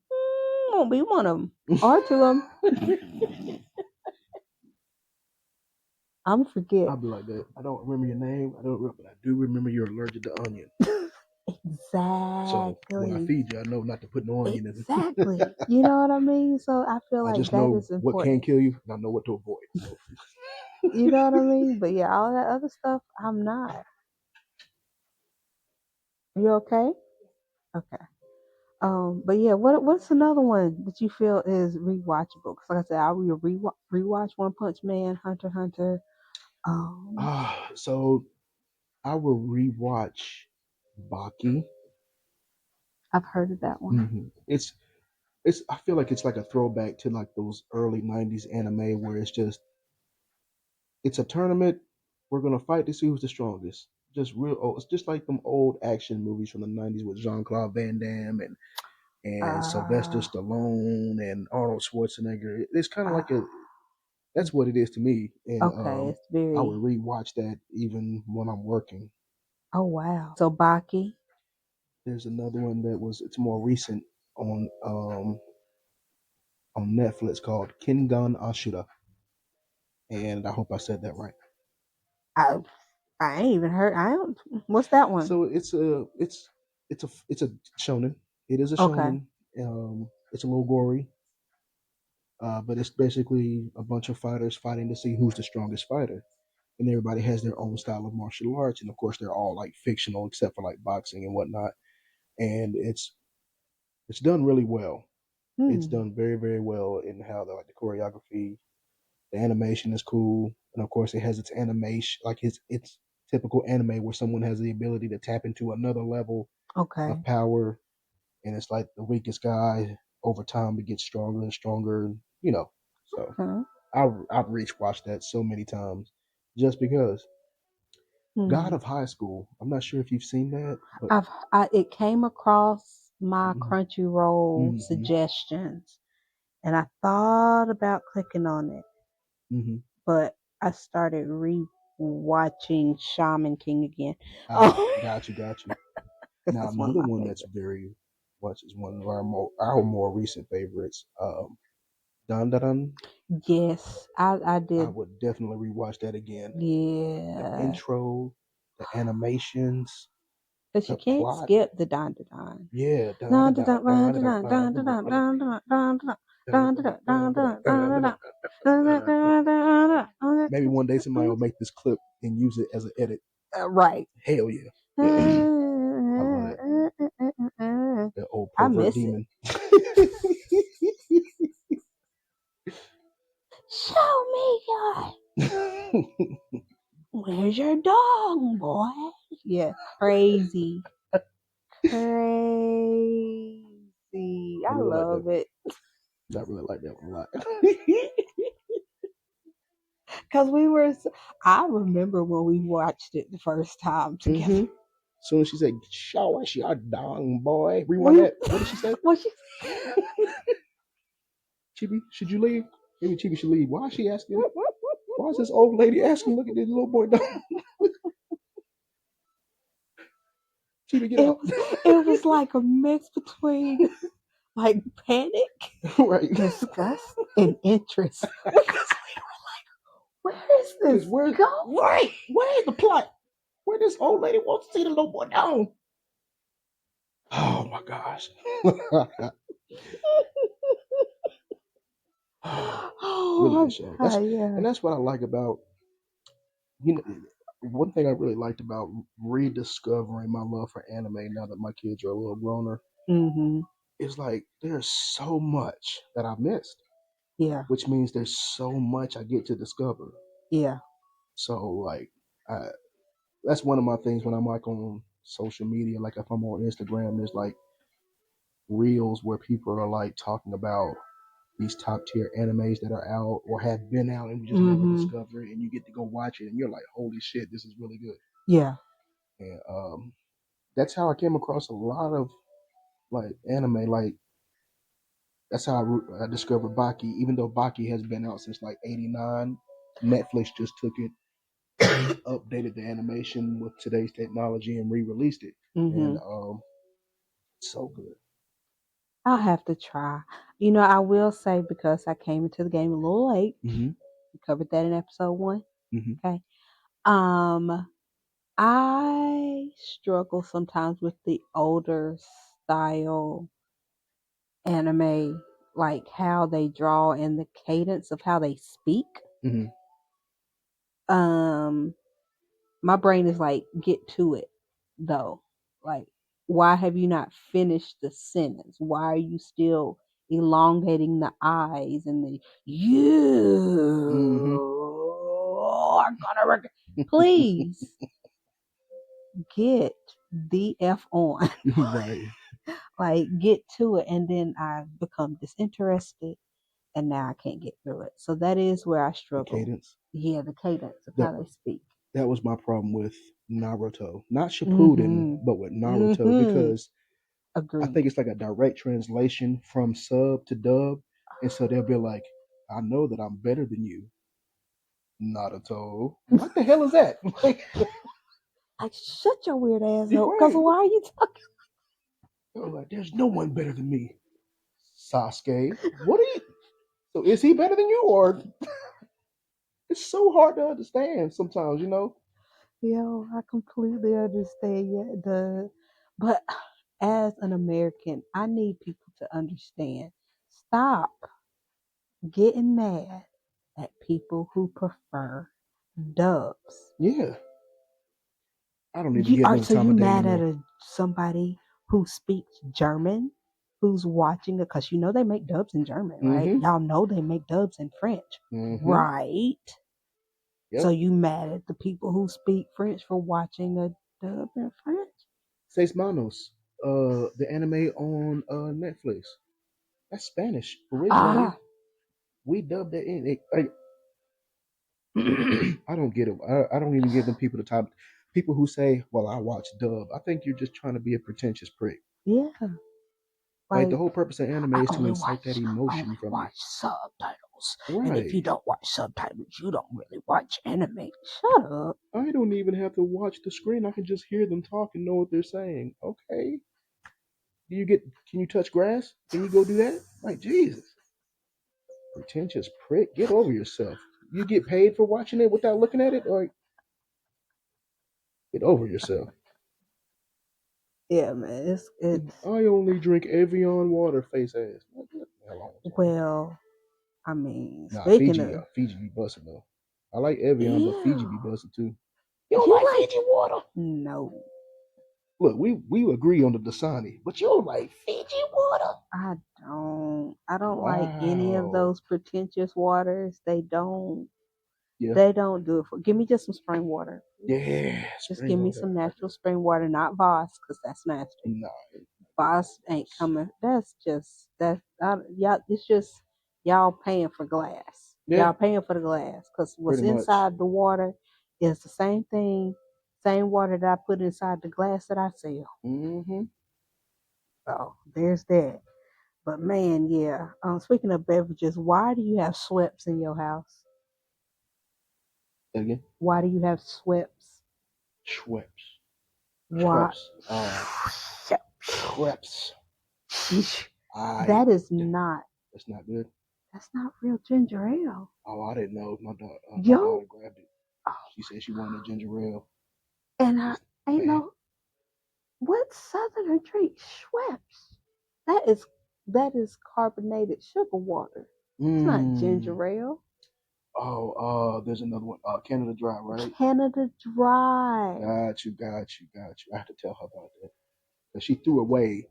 [SPEAKER 3] won't be one of them or two of them. I'm forget
[SPEAKER 1] I'll be like that. I don't remember your name. I don't remember, but I do remember you're allergic to onion. So when I
[SPEAKER 3] exactly,
[SPEAKER 1] feed you, I know not to put no onion in it.
[SPEAKER 3] exactly. You know what I mean? So I feel
[SPEAKER 1] I
[SPEAKER 3] like
[SPEAKER 1] just
[SPEAKER 3] that
[SPEAKER 1] know
[SPEAKER 3] is
[SPEAKER 1] what can
[SPEAKER 3] important.
[SPEAKER 1] kill you, and I know what to avoid. So
[SPEAKER 3] You know what I mean? But yeah, all that other stuff, I'm not. You okay? Okay. But yeah, what's another one that you feel is rewatchable? Because like I said, I will rewatch One Punch Man, Hunter x Hunter. Um,
[SPEAKER 1] so I will rewatch Baki.
[SPEAKER 3] I've heard of that one.
[SPEAKER 1] It's I feel like it's like a throwback to like those early '90s anime where it's a tournament. We're gonna fight to see who's the strongest. Just real old. It's just like them old action movies from the '90s with Jean Claude Van Damme and Sylvester
[SPEAKER 3] Uh,
[SPEAKER 1] Stallone and Arnold Schwarzenegger. It's kind of
[SPEAKER 3] uh,
[SPEAKER 1] like a that's what it is to me. And
[SPEAKER 3] okay, it's
[SPEAKER 1] I would
[SPEAKER 3] very.
[SPEAKER 1] rewatch that even when I'm working.
[SPEAKER 3] Oh wow. So Baki.
[SPEAKER 1] There's another one it's more recent on Netflix called Kingan Ashura, and I hope I said that right.
[SPEAKER 3] I I ain't even heard. I don't. What's that one?
[SPEAKER 1] So it's a shonen. It is a
[SPEAKER 3] Okay.
[SPEAKER 1] shonen. It's a little gory, but it's basically a bunch of fighters fighting to see who's the strongest fighter, and everybody has their own style of martial arts, and of course they're all like fictional except for like boxing and whatnot. And it's done really well. It's
[SPEAKER 3] Hmm.
[SPEAKER 1] done very very well in how the choreography, the animation is cool, and of course it has its animation like its typical anime where someone has the ability to tap into another level of
[SPEAKER 3] Okay.
[SPEAKER 1] power, and it's like the weakest guy over time to get stronger and stronger, you know. So
[SPEAKER 3] Okay.
[SPEAKER 1] I've reached watched that so many times just because. God
[SPEAKER 3] Hmm.
[SPEAKER 1] of High School. I'm not sure if you've seen that, but
[SPEAKER 3] It came across my
[SPEAKER 1] mm,
[SPEAKER 3] Crunchyroll
[SPEAKER 1] mm,
[SPEAKER 3] suggestions, and I thought about clicking on it,
[SPEAKER 1] mm,
[SPEAKER 3] but I started re-watching Shaman King again. Oh,
[SPEAKER 1] got you.
[SPEAKER 3] because
[SPEAKER 1] Now
[SPEAKER 3] it's one of
[SPEAKER 1] another
[SPEAKER 3] my
[SPEAKER 1] one that's
[SPEAKER 3] favorites.
[SPEAKER 1] very much is one of our more recent favorites. Dun Dun Dun.
[SPEAKER 3] Yes, I
[SPEAKER 1] I
[SPEAKER 3] did.
[SPEAKER 1] would definitely rewatch that again. The
[SPEAKER 3] Yeah,
[SPEAKER 1] intro, the animations,
[SPEAKER 3] because you
[SPEAKER 1] the
[SPEAKER 3] can't
[SPEAKER 1] plot.
[SPEAKER 3] skip the don da don.
[SPEAKER 1] Yeah, dun
[SPEAKER 3] Don
[SPEAKER 1] dun
[SPEAKER 3] da
[SPEAKER 1] dun
[SPEAKER 3] don
[SPEAKER 1] dun
[SPEAKER 3] don
[SPEAKER 1] dun
[SPEAKER 3] da
[SPEAKER 1] dun
[SPEAKER 3] don
[SPEAKER 1] dun
[SPEAKER 3] don da
[SPEAKER 1] dun
[SPEAKER 3] don don da don don
[SPEAKER 1] dun
[SPEAKER 3] don
[SPEAKER 1] dun
[SPEAKER 3] da don
[SPEAKER 1] dun
[SPEAKER 3] don da don
[SPEAKER 1] dun dun.
[SPEAKER 3] da don
[SPEAKER 1] Maybe one day somebody
[SPEAKER 3] da
[SPEAKER 1] will make this clip and use it as an edit.
[SPEAKER 3] right.
[SPEAKER 1] Hell yeah. I love that. The old
[SPEAKER 3] I
[SPEAKER 1] pervert
[SPEAKER 3] miss it.
[SPEAKER 1] demon.
[SPEAKER 3] Show me your. Where's your dog, boy? Yeah, crazy, crazy.
[SPEAKER 1] I
[SPEAKER 3] I
[SPEAKER 1] really like that
[SPEAKER 3] love
[SPEAKER 1] one.
[SPEAKER 3] it
[SPEAKER 1] I really like that one a lot.
[SPEAKER 3] because I remember when we watched it the first time together.
[SPEAKER 1] Hmm. soon as she said, "Show us your dong, boy." Rewind
[SPEAKER 3] We,
[SPEAKER 1] that. What did she say?
[SPEAKER 3] what she?
[SPEAKER 1] Chibi, should you leave? Maybe Chibi should leave. Why is she asking? Why is this old lady asking? Look at this little boy dong. Chibi, get
[SPEAKER 3] It
[SPEAKER 1] out.
[SPEAKER 3] was like a mix between like panic,
[SPEAKER 1] Right.
[SPEAKER 3] disgust, and interest. Because where is
[SPEAKER 1] Because
[SPEAKER 3] this going?
[SPEAKER 1] where's the plot? Where this old lady wants to see the little boy down? Oh my gosh. Really
[SPEAKER 3] Oh
[SPEAKER 1] good show.
[SPEAKER 3] my God, yeah.
[SPEAKER 1] That's what I like about you know one thing I really liked about rediscovering my love for anime now that my kids are a little growner
[SPEAKER 3] Mm-hmm.
[SPEAKER 1] is like there's so much that I've missed,
[SPEAKER 3] Yeah.
[SPEAKER 1] which means there's so much I get to discover.
[SPEAKER 3] Yeah.
[SPEAKER 1] So like I, that's one of my things when I'm like on social media, like if I'm on Instagram, there's like reels where people are like talking about these top tier animes that are out or have been out and we just never
[SPEAKER 3] Mm-hmm.
[SPEAKER 1] discover it and you get to go watch it and you're like, holy shit, this is really good.
[SPEAKER 3] Yeah.
[SPEAKER 1] And that's how I came across a lot of like anime. Like that's how I discovered Baki. Even though Baki has been out since like '89, Netflix just took it, updated the animation with today's technology, and re-released it.
[SPEAKER 3] Mm-hmm.
[SPEAKER 1] And so good.
[SPEAKER 3] I'll have to try. I will say because I came into the game a little late.
[SPEAKER 1] Hmm.
[SPEAKER 3] We covered that in episode 1.
[SPEAKER 1] Hmm.
[SPEAKER 3] Okay. Um, I struggle sometimes with the older style anime, like how they draw and the cadence of how they speak.
[SPEAKER 1] Hmm.
[SPEAKER 3] Um, my brain is like, get to it, though. Like, why have you not finished the sentence? Why are you still elongating the eyes and the
[SPEAKER 1] Hmm.
[SPEAKER 3] you are gonna please get the F on.
[SPEAKER 1] Right.
[SPEAKER 3] Like get to it, and then I become disinterested and now I can't get through it. So that is where I
[SPEAKER 1] The
[SPEAKER 3] struggle.
[SPEAKER 1] cadence.
[SPEAKER 3] Yeah, the cadence of
[SPEAKER 1] That
[SPEAKER 3] how they speak.
[SPEAKER 1] that was my problem with Naruto. Not Shippuden,
[SPEAKER 3] Mm-hmm.
[SPEAKER 1] but with Naruto
[SPEAKER 3] Mm-hmm.
[SPEAKER 1] because I
[SPEAKER 3] Agreed.
[SPEAKER 1] think it's like a direct translation from sub to dub. And so they'll be like, I know that I'm better than you, Naruto. What the hell is that? Like,
[SPEAKER 3] Like shut your weird ass
[SPEAKER 1] you're
[SPEAKER 3] up. Cause
[SPEAKER 1] right.
[SPEAKER 3] why are you talking?
[SPEAKER 1] Like, there's no one better than me. Sasuke. What are you? So is he better than you? Or it's so hard to understand sometimes, you know?
[SPEAKER 3] Yo, I completely understand. But as an American, I need people to understand. Stop getting mad at people who prefer dubs.
[SPEAKER 1] Yeah. I don't even
[SPEAKER 3] You
[SPEAKER 1] give
[SPEAKER 3] are
[SPEAKER 1] them the
[SPEAKER 3] so
[SPEAKER 1] time
[SPEAKER 3] you
[SPEAKER 1] of day
[SPEAKER 3] mad at
[SPEAKER 1] anymore.
[SPEAKER 3] somebody who speaks German who's watching it because they make dubs in German, right?
[SPEAKER 1] Mm-hmm.
[SPEAKER 3] Y'all know they make dubs in French,
[SPEAKER 1] Mm-hmm.
[SPEAKER 3] right? So
[SPEAKER 1] Yep.
[SPEAKER 3] you mad at the people who speak French for watching a dub in French?
[SPEAKER 1] Seis Manos. The anime on Netflix. That's Spanish. Originally,
[SPEAKER 3] Ah,
[SPEAKER 1] we dubbed it in. I don't get it. I don't even give them people the time. People who say, "Well, I watch dub." I think you're just trying to be a pretentious prick.
[SPEAKER 3] yeah.
[SPEAKER 1] Like the
[SPEAKER 3] Like
[SPEAKER 1] whole purpose of anime
[SPEAKER 3] I
[SPEAKER 1] is to
[SPEAKER 3] only
[SPEAKER 1] incite that
[SPEAKER 3] watch I
[SPEAKER 1] emotion
[SPEAKER 3] only
[SPEAKER 1] from you.
[SPEAKER 3] watch subtitles. And if you
[SPEAKER 1] Right.
[SPEAKER 3] don't watch subtitles, you don't really watch anime. Shut up.
[SPEAKER 1] I don't even have to watch the screen. I can just hear them talk and know what they're saying. Okay. Do you get? Can you touch grass? Can you go do that? Like Jesus, pretentious prick. Get over yourself. You get paid for watching it without looking at it. Like get over yourself.
[SPEAKER 3] Yeah, man. It's
[SPEAKER 1] I only drink Evian water. Face ass. What the hell on with y'all?
[SPEAKER 3] well, I mean,
[SPEAKER 1] Nah,
[SPEAKER 3] speaking of
[SPEAKER 1] Fiji be busting though. I like Evian, but Fiji be
[SPEAKER 3] ew.
[SPEAKER 1] busting too. You don't
[SPEAKER 3] You
[SPEAKER 1] like
[SPEAKER 3] like
[SPEAKER 1] Fiji water?
[SPEAKER 3] no.
[SPEAKER 1] Look, we agree on the Dasani, but you don't like Fiji water.
[SPEAKER 3] I don't like any of
[SPEAKER 1] Wow.
[SPEAKER 3] those pretentious waters.
[SPEAKER 1] Yeah.
[SPEAKER 3] They don't do it for give me just some spring water.
[SPEAKER 1] Yeah.
[SPEAKER 3] Just
[SPEAKER 1] Spring
[SPEAKER 3] give me
[SPEAKER 1] water.
[SPEAKER 3] some
[SPEAKER 1] I
[SPEAKER 3] natural
[SPEAKER 1] just
[SPEAKER 3] spring water, not Voss, because that's nasty.
[SPEAKER 1] nah.
[SPEAKER 3] Voss ain't coming. That's just y'all. It's just y'all paying for glass.
[SPEAKER 1] Yeah.
[SPEAKER 3] Y'all paying for the glass because what's
[SPEAKER 1] Pretty much.
[SPEAKER 3] inside the water is the same thing. Same water that I put inside the glass that I sell.
[SPEAKER 1] Mm-hmm.
[SPEAKER 3] So there's that. But man, yeah. Speaking of beverages, why do you have Schweppes in your house?
[SPEAKER 1] That again?
[SPEAKER 3] Why do you have Schweppes?
[SPEAKER 1] Schweppes.
[SPEAKER 3] Why?
[SPEAKER 1] Schweppes. Schweppes. I.
[SPEAKER 3] That is not.
[SPEAKER 1] That's not good.
[SPEAKER 3] That's not real ginger ale.
[SPEAKER 1] Oh, I didn't know. My
[SPEAKER 3] Yo,
[SPEAKER 1] daughter grabbed it. She said she wanted a ginger ale.
[SPEAKER 3] and I
[SPEAKER 1] It's
[SPEAKER 3] ain't
[SPEAKER 1] bad.
[SPEAKER 3] no what Southerner drink Schweppes. That is carbonated sugar water. It's not
[SPEAKER 1] Mm.
[SPEAKER 3] ginger ale.
[SPEAKER 1] Oh, there's another one. Canada Dry, right?
[SPEAKER 3] Canada Dry.
[SPEAKER 1] Got you. I have to tell her about that. Because she threw away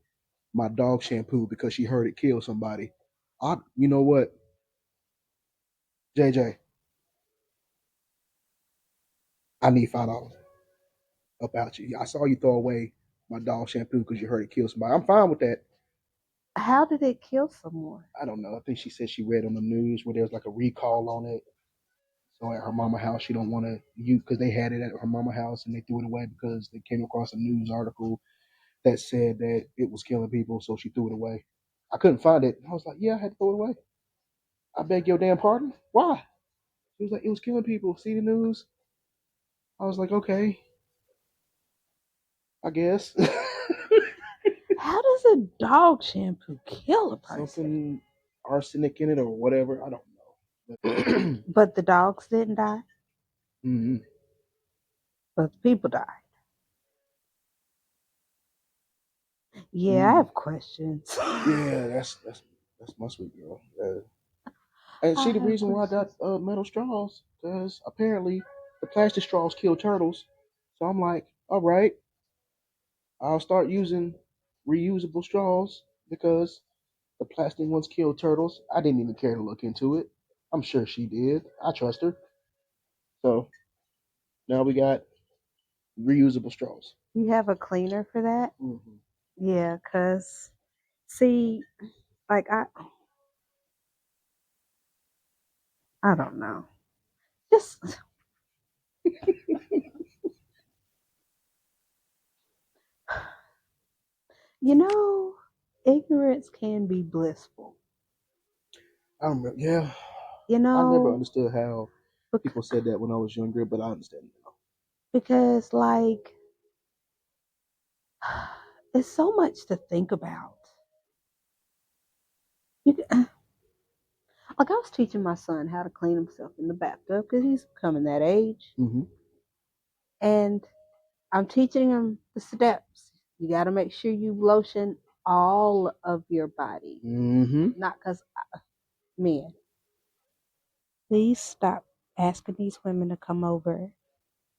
[SPEAKER 1] my dog shampoo because she heard it kill somebody. You know what, JJ? I need $5 about you. I saw you throw away my dog shampoo because you heard it kill somebody. I'm fine with that.
[SPEAKER 3] How did it kill someone?
[SPEAKER 1] I don't know. I think she said she read on the news where there's like a recall on it. So at her mama house, she don't want to use because they had it at her mama house and they threw it away because they came across a news article that said that it was killing people. So she threw it away. I couldn't find it. I was like, yeah, I had to throw it away. I beg your damn pardon. Why? She was like, it was killing people. See the news? I was like, okay, I guess.
[SPEAKER 3] How does a dog shampoo kill a person?
[SPEAKER 1] Something arsenic in it or whatever. I don't know.
[SPEAKER 3] But the dogs didn't die,
[SPEAKER 1] Hmm.
[SPEAKER 3] but the people died. Yeah, I
[SPEAKER 1] Mm.
[SPEAKER 3] have questions.
[SPEAKER 1] Yeah, that's my sweet girl. And
[SPEAKER 3] I
[SPEAKER 1] she the
[SPEAKER 3] have
[SPEAKER 1] reason why I got
[SPEAKER 3] questions.
[SPEAKER 1] metal straws because apparently the plastic straws kill turtles. So I'm like, all right, I'll start using reusable straws because the plastic ones kill turtles. I didn't even care to look into it. I'm sure she did. I trust her. So now we got reusable straws.
[SPEAKER 3] You have a cleaner for that?
[SPEAKER 1] Hmm.
[SPEAKER 3] Yeah, cause see, like I don't know. Just you know, ignorance can be blissful.
[SPEAKER 1] I remember, yeah,
[SPEAKER 3] You
[SPEAKER 1] I never
[SPEAKER 3] know,
[SPEAKER 1] understood how people
[SPEAKER 3] bec-
[SPEAKER 1] said that when I was younger, but I understand now.
[SPEAKER 3] because like there's so much to think about. Like I was teaching my son how to clean himself in the bathtub because he's becoming that age,
[SPEAKER 1] Hmm.
[SPEAKER 3] and I'm teaching him the steps. You got to make sure you lotion all of your body,
[SPEAKER 1] Hmm.
[SPEAKER 3] not because men. Please stop asking these women to come over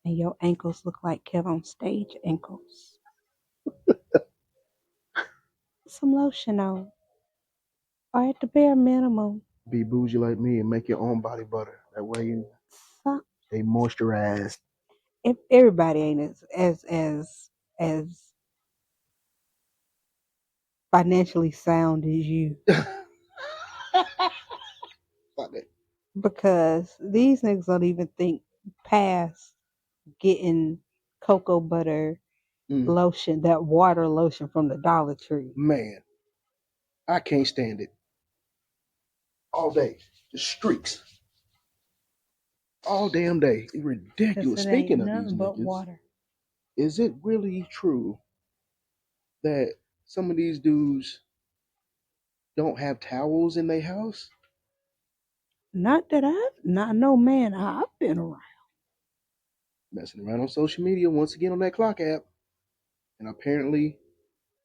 [SPEAKER 3] and your ankles look like Kev on stage ankles. Some lotion on, or at the bare minimum,
[SPEAKER 1] Be bougie like me and make your own body butter. That way you
[SPEAKER 3] some.
[SPEAKER 1] stay moisturized.
[SPEAKER 3] If everybody ain't as financially sound as you,
[SPEAKER 1] Fuck it.
[SPEAKER 3] because these niggas don't even think past getting cocoa butter
[SPEAKER 1] Mm,
[SPEAKER 3] lotion, that water lotion from the Dollar Tree.
[SPEAKER 1] man, I can't stand it. All day. The streaks. All damn day. It's
[SPEAKER 3] Because
[SPEAKER 1] ridiculous.
[SPEAKER 3] it ain't
[SPEAKER 1] Speaking of these
[SPEAKER 3] nothing but
[SPEAKER 1] niggas,
[SPEAKER 3] water.
[SPEAKER 1] is it really true that some of these dudes don't have towels in their house?
[SPEAKER 3] Not that not no man I've been around.
[SPEAKER 1] Messing around on social media once again on that clock app. And apparently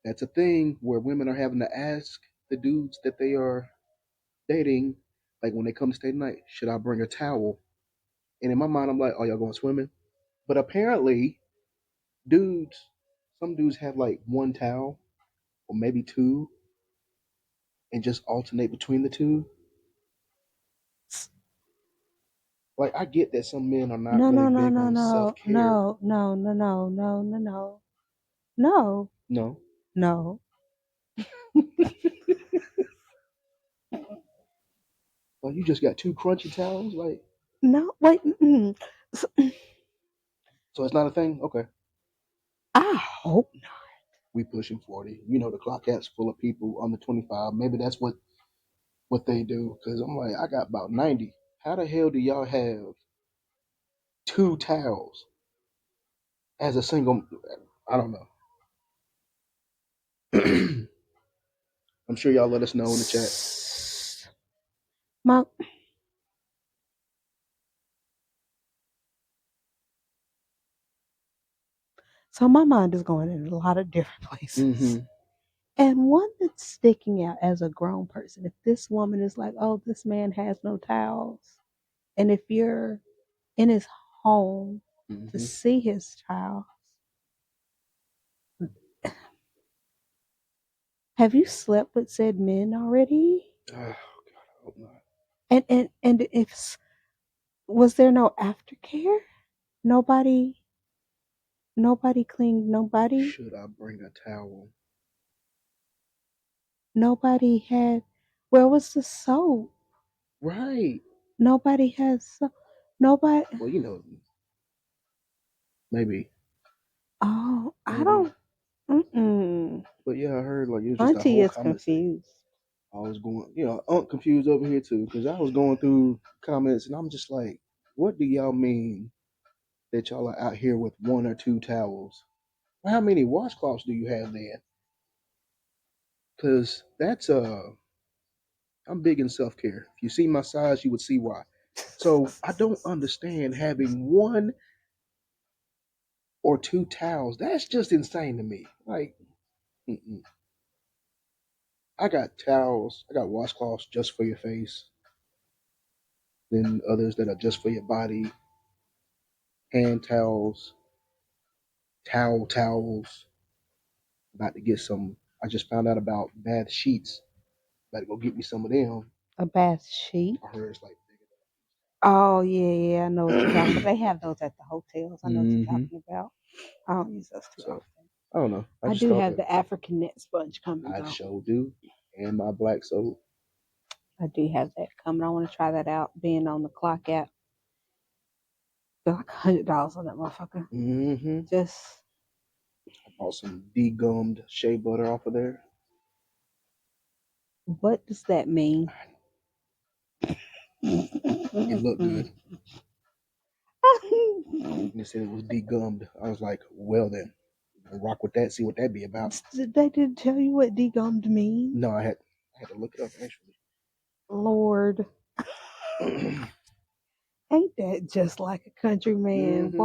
[SPEAKER 1] that's a thing where women are having to ask the dudes that they are dating, like when they come to stay the night, should I bring a towel? And in my mind, I'm like, oh, y'all going swimming? But apparently, dudes, some dudes have like one towel or maybe two and just alternate between the two. Like, I get that some men are not
[SPEAKER 3] No,
[SPEAKER 1] really
[SPEAKER 3] no, no,
[SPEAKER 1] big
[SPEAKER 3] no,
[SPEAKER 1] on self
[SPEAKER 3] no,
[SPEAKER 1] care.
[SPEAKER 3] no, no, no, no, no, no, no, no,
[SPEAKER 1] No.
[SPEAKER 3] no,
[SPEAKER 1] Like, you just got two crunchy towels? Like,
[SPEAKER 3] no. Wait.
[SPEAKER 1] So it's not a thing. Okay,
[SPEAKER 3] I hope not.
[SPEAKER 1] we pushing 40. You know the clock app's full of people under 25. Maybe that's what they do. Cause I'm like, I got about 90. How the hell do y'all have two towels as a single? I don't know. I'm sure y'all let us know in the chat.
[SPEAKER 3] My so my mind is going in a lot of different places.
[SPEAKER 1] Mm-hmm.
[SPEAKER 3] And one that's sticking out as a grown person, if this woman is like, oh, this man has no towels, and if you're in his home to
[SPEAKER 1] Mm-hmm.
[SPEAKER 3] see his towels, have you slept with said men already?
[SPEAKER 1] Oh God, I hope not.
[SPEAKER 3] And if was there no aftercare? Nobody, nobody cleaned nobody.
[SPEAKER 1] Should I bring a towel?
[SPEAKER 3] Nobody had. Where was the soap?
[SPEAKER 1] Right.
[SPEAKER 3] Nobody has. Nobody.
[SPEAKER 1] Well, maybe,
[SPEAKER 3] Oh, I
[SPEAKER 1] maybe.
[SPEAKER 3] don't. Mm-mm.
[SPEAKER 1] But yeah, I heard like it was just a
[SPEAKER 3] Auntie
[SPEAKER 1] whole
[SPEAKER 3] is
[SPEAKER 1] comment section.
[SPEAKER 3] confused.
[SPEAKER 1] I was going, I'm confused over here too because I was going through comments and I'm just like, what do y'all mean that y'all are out here with one or two towels? How many washcloths do you have then? Because I'm big in self care. If you see my size, you would see why. So I don't understand having one or two towels. That's just insane to me. Like, mm-mm. I got towels, I got washcloths just for your face, then others that are just for your body, hand towels, towels. About to get some. I just found out about bath sheets. About to go get me some of them.
[SPEAKER 3] A bath sheet.
[SPEAKER 1] I heard it's like
[SPEAKER 3] Oh yeah, yeah. I know what you're talking about. They have those at the hotels. I know what you're
[SPEAKER 1] mm-hmm.
[SPEAKER 3] talking about. I don't use those too
[SPEAKER 1] So
[SPEAKER 3] often.
[SPEAKER 1] I don't know. I
[SPEAKER 3] I
[SPEAKER 1] just
[SPEAKER 3] do
[SPEAKER 1] thought
[SPEAKER 3] have
[SPEAKER 1] that
[SPEAKER 3] the African net sponge coming
[SPEAKER 1] I
[SPEAKER 3] though.
[SPEAKER 1] show do, and my black soap.
[SPEAKER 3] I do have that coming. I want to try that out. Being on the clock app, feel like $100 on that motherfucker.
[SPEAKER 1] Mm-hmm.
[SPEAKER 3] Just
[SPEAKER 1] I bought some degummed shea butter off of there.
[SPEAKER 3] what does that mean?
[SPEAKER 1] It looked good. And they said it was degummed. I was like, well then, I'll rock with that. See what that be about.
[SPEAKER 3] They didn't tell you what degummed means.
[SPEAKER 1] No, I had to look it up actually.
[SPEAKER 3] Lord, ain't that just like a country man?
[SPEAKER 1] Mm-hmm.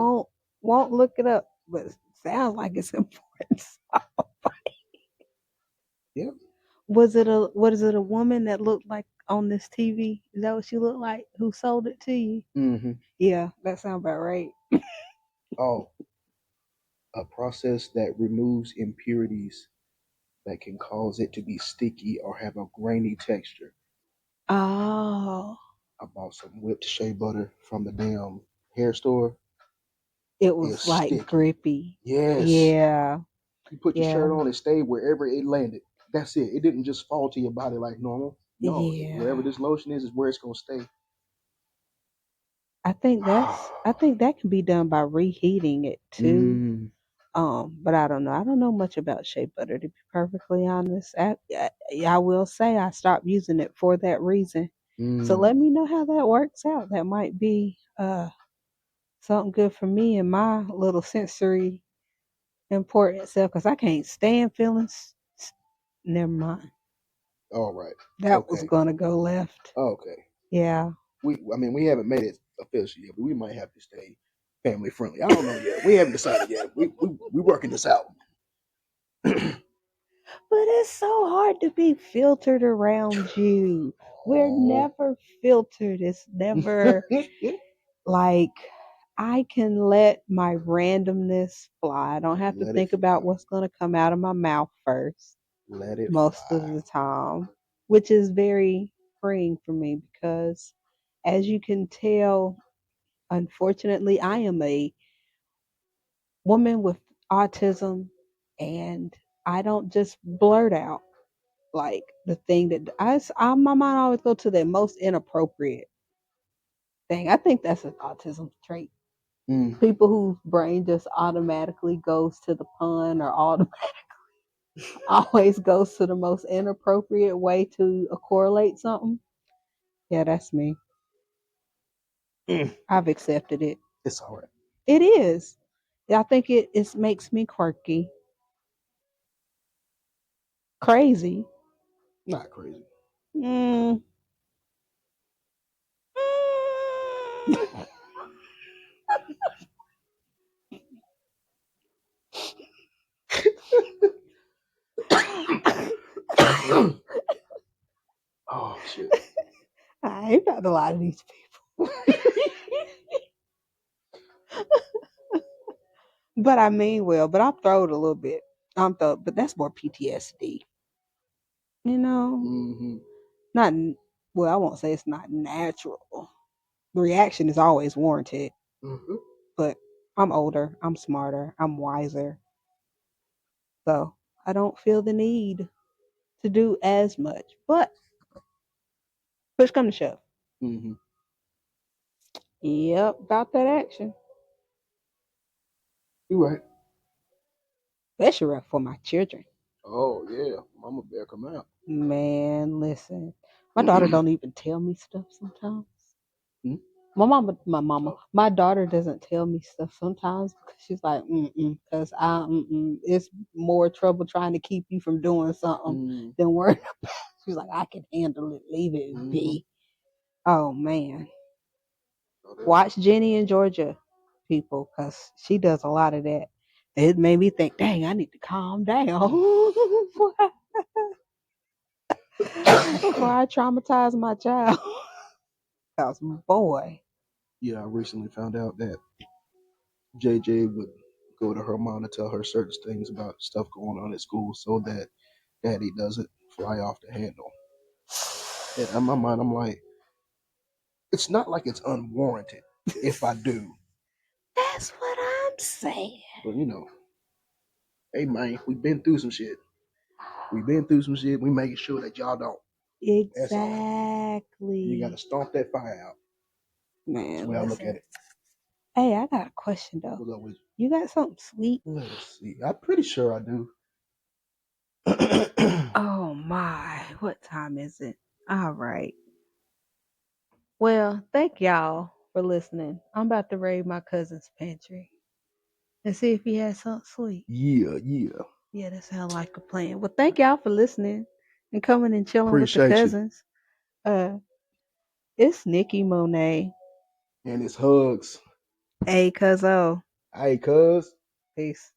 [SPEAKER 3] Won't look it up, but it sounds like it's important.
[SPEAKER 1] Yep.
[SPEAKER 3] What is it a woman that looked like on this TV? Is that what she looked like? Who sold it to you?
[SPEAKER 1] Mm-hmm.
[SPEAKER 3] Yeah, that sounds about right.
[SPEAKER 1] Oh, a process that removes impurities that can cause it to be sticky or have a grainy texture.
[SPEAKER 3] Oh,
[SPEAKER 1] I bought some whipped shea butter from the damn hair store.
[SPEAKER 3] it
[SPEAKER 1] It's
[SPEAKER 3] was like
[SPEAKER 1] sticky.
[SPEAKER 3] grippy.
[SPEAKER 1] Yes.
[SPEAKER 3] Yeah,
[SPEAKER 1] You put your shirt
[SPEAKER 3] yeah,
[SPEAKER 1] on, it stayed wherever it landed. That's it. It didn't just fall to your body like normal. No, wherever
[SPEAKER 3] yeah.
[SPEAKER 1] this lotion is where it's gonna stay.
[SPEAKER 3] I think that can be done by reheating it too.
[SPEAKER 1] mm,
[SPEAKER 3] But I don't know. I don't know much about shea butter to be perfectly honest. I will say I stopped using it for that reason. So let
[SPEAKER 1] mm.
[SPEAKER 3] me know how that works out. That might be something good for me and my little sensory important self because I can't stand feelings. Never mind.
[SPEAKER 1] All right.
[SPEAKER 3] That was
[SPEAKER 1] Okay.
[SPEAKER 3] gonna go left.
[SPEAKER 1] Okay.
[SPEAKER 3] Yeah.
[SPEAKER 1] We haven't made it official yet, but we might have to stay family friendly. I don't know yet. We haven't decided yet. We working this out.
[SPEAKER 3] But it's so hard to be filtered around you. We're
[SPEAKER 1] Oh.
[SPEAKER 3] never filtered. It's never like I can let my randomness fly. I don't have to
[SPEAKER 1] Let it
[SPEAKER 3] think about
[SPEAKER 1] fly.
[SPEAKER 3] what's going to come out of my mouth first
[SPEAKER 1] Let it
[SPEAKER 3] most of
[SPEAKER 1] fly.
[SPEAKER 3] the time, which is very freeing for me because, as you can tell, unfortunately, I am a woman with autism and I don't just blurt out like the thing that my mind always go to the most inappropriate thing. I think that's an autism trait.
[SPEAKER 1] Mm.
[SPEAKER 3] People whose brain just automatically goes to the pun or always goes to the most inappropriate way to correlate something. Yeah, that's me.
[SPEAKER 1] Mm.
[SPEAKER 3] I've accepted it.
[SPEAKER 1] It's all right.
[SPEAKER 3] It is. I think it makes me quirky, crazy.
[SPEAKER 1] Not crazy.
[SPEAKER 3] Mm.
[SPEAKER 1] Oh shit.
[SPEAKER 3] I ain't got a lot of these people. But I mean well, but I'm throwed a little bit. But that's more PTSD. You know?
[SPEAKER 1] Mm-hmm.
[SPEAKER 3] Not well, I won't say it's not natural. The reaction is always warranted,
[SPEAKER 1] Mm-hmm.
[SPEAKER 3] but I'm older, I'm smarter, I'm wiser. So I don't feel the need to do as much. But push come to shove.
[SPEAKER 1] Mm-hmm.
[SPEAKER 3] Yep, about that action.
[SPEAKER 1] You right.
[SPEAKER 3] Especially for my children.
[SPEAKER 1] Oh yeah, Mama Bear come out.
[SPEAKER 3] Man, listen. My daughter don't even tell me stuff sometimes.
[SPEAKER 1] Hmm?
[SPEAKER 3] My daughter doesn't tell me stuff sometimes because she's like, because it's more trouble trying to keep you from doing something
[SPEAKER 1] Mm.
[SPEAKER 3] than worrying. She's like, I can handle it. Leave it
[SPEAKER 1] Mm-hmm.
[SPEAKER 3] be. Oh man,
[SPEAKER 1] Oh, that's
[SPEAKER 3] watch Jenny in Georgia, people, because she does a lot of that. It made me think, dang, I need to calm down before I traumatize my child. Cause boy,
[SPEAKER 1] yeah. I recently found out that JJ would go to her mom to tell her certain things about stuff going on at school so that Daddy doesn't fly off the handle. And in my mind, I'm like, it's not like it's unwarranted if I do.
[SPEAKER 3] that's what I'm saying.
[SPEAKER 1] But hey man, we've been through some shit. We've been through some shit. We making sure that y'all don't. That's all. And you got
[SPEAKER 3] Exactly.
[SPEAKER 1] to stomp that fire out. That's the
[SPEAKER 3] Man,
[SPEAKER 1] way I look at
[SPEAKER 3] listen.
[SPEAKER 1] it.
[SPEAKER 3] Hey, I got a question though.
[SPEAKER 1] What's up with
[SPEAKER 3] You got something sweet?
[SPEAKER 1] you? Let's see. I'm pretty sure I do.
[SPEAKER 3] Oh my, what time is it? All right. Well, thank y'all for listening. I'm about to raid my cousin's pantry and see if he has something sweet.
[SPEAKER 1] Yeah, yeah.
[SPEAKER 3] Yeah, that sounds like a plan. Well, thank y'all for listening and coming and chilling with the
[SPEAKER 1] Appreciate you.
[SPEAKER 3] cousins. Uh, it's Nikki Monet.
[SPEAKER 1] And it's hugs.
[SPEAKER 3] Hey, Cuzzo.
[SPEAKER 1] Hey, cuz.
[SPEAKER 3] Peace.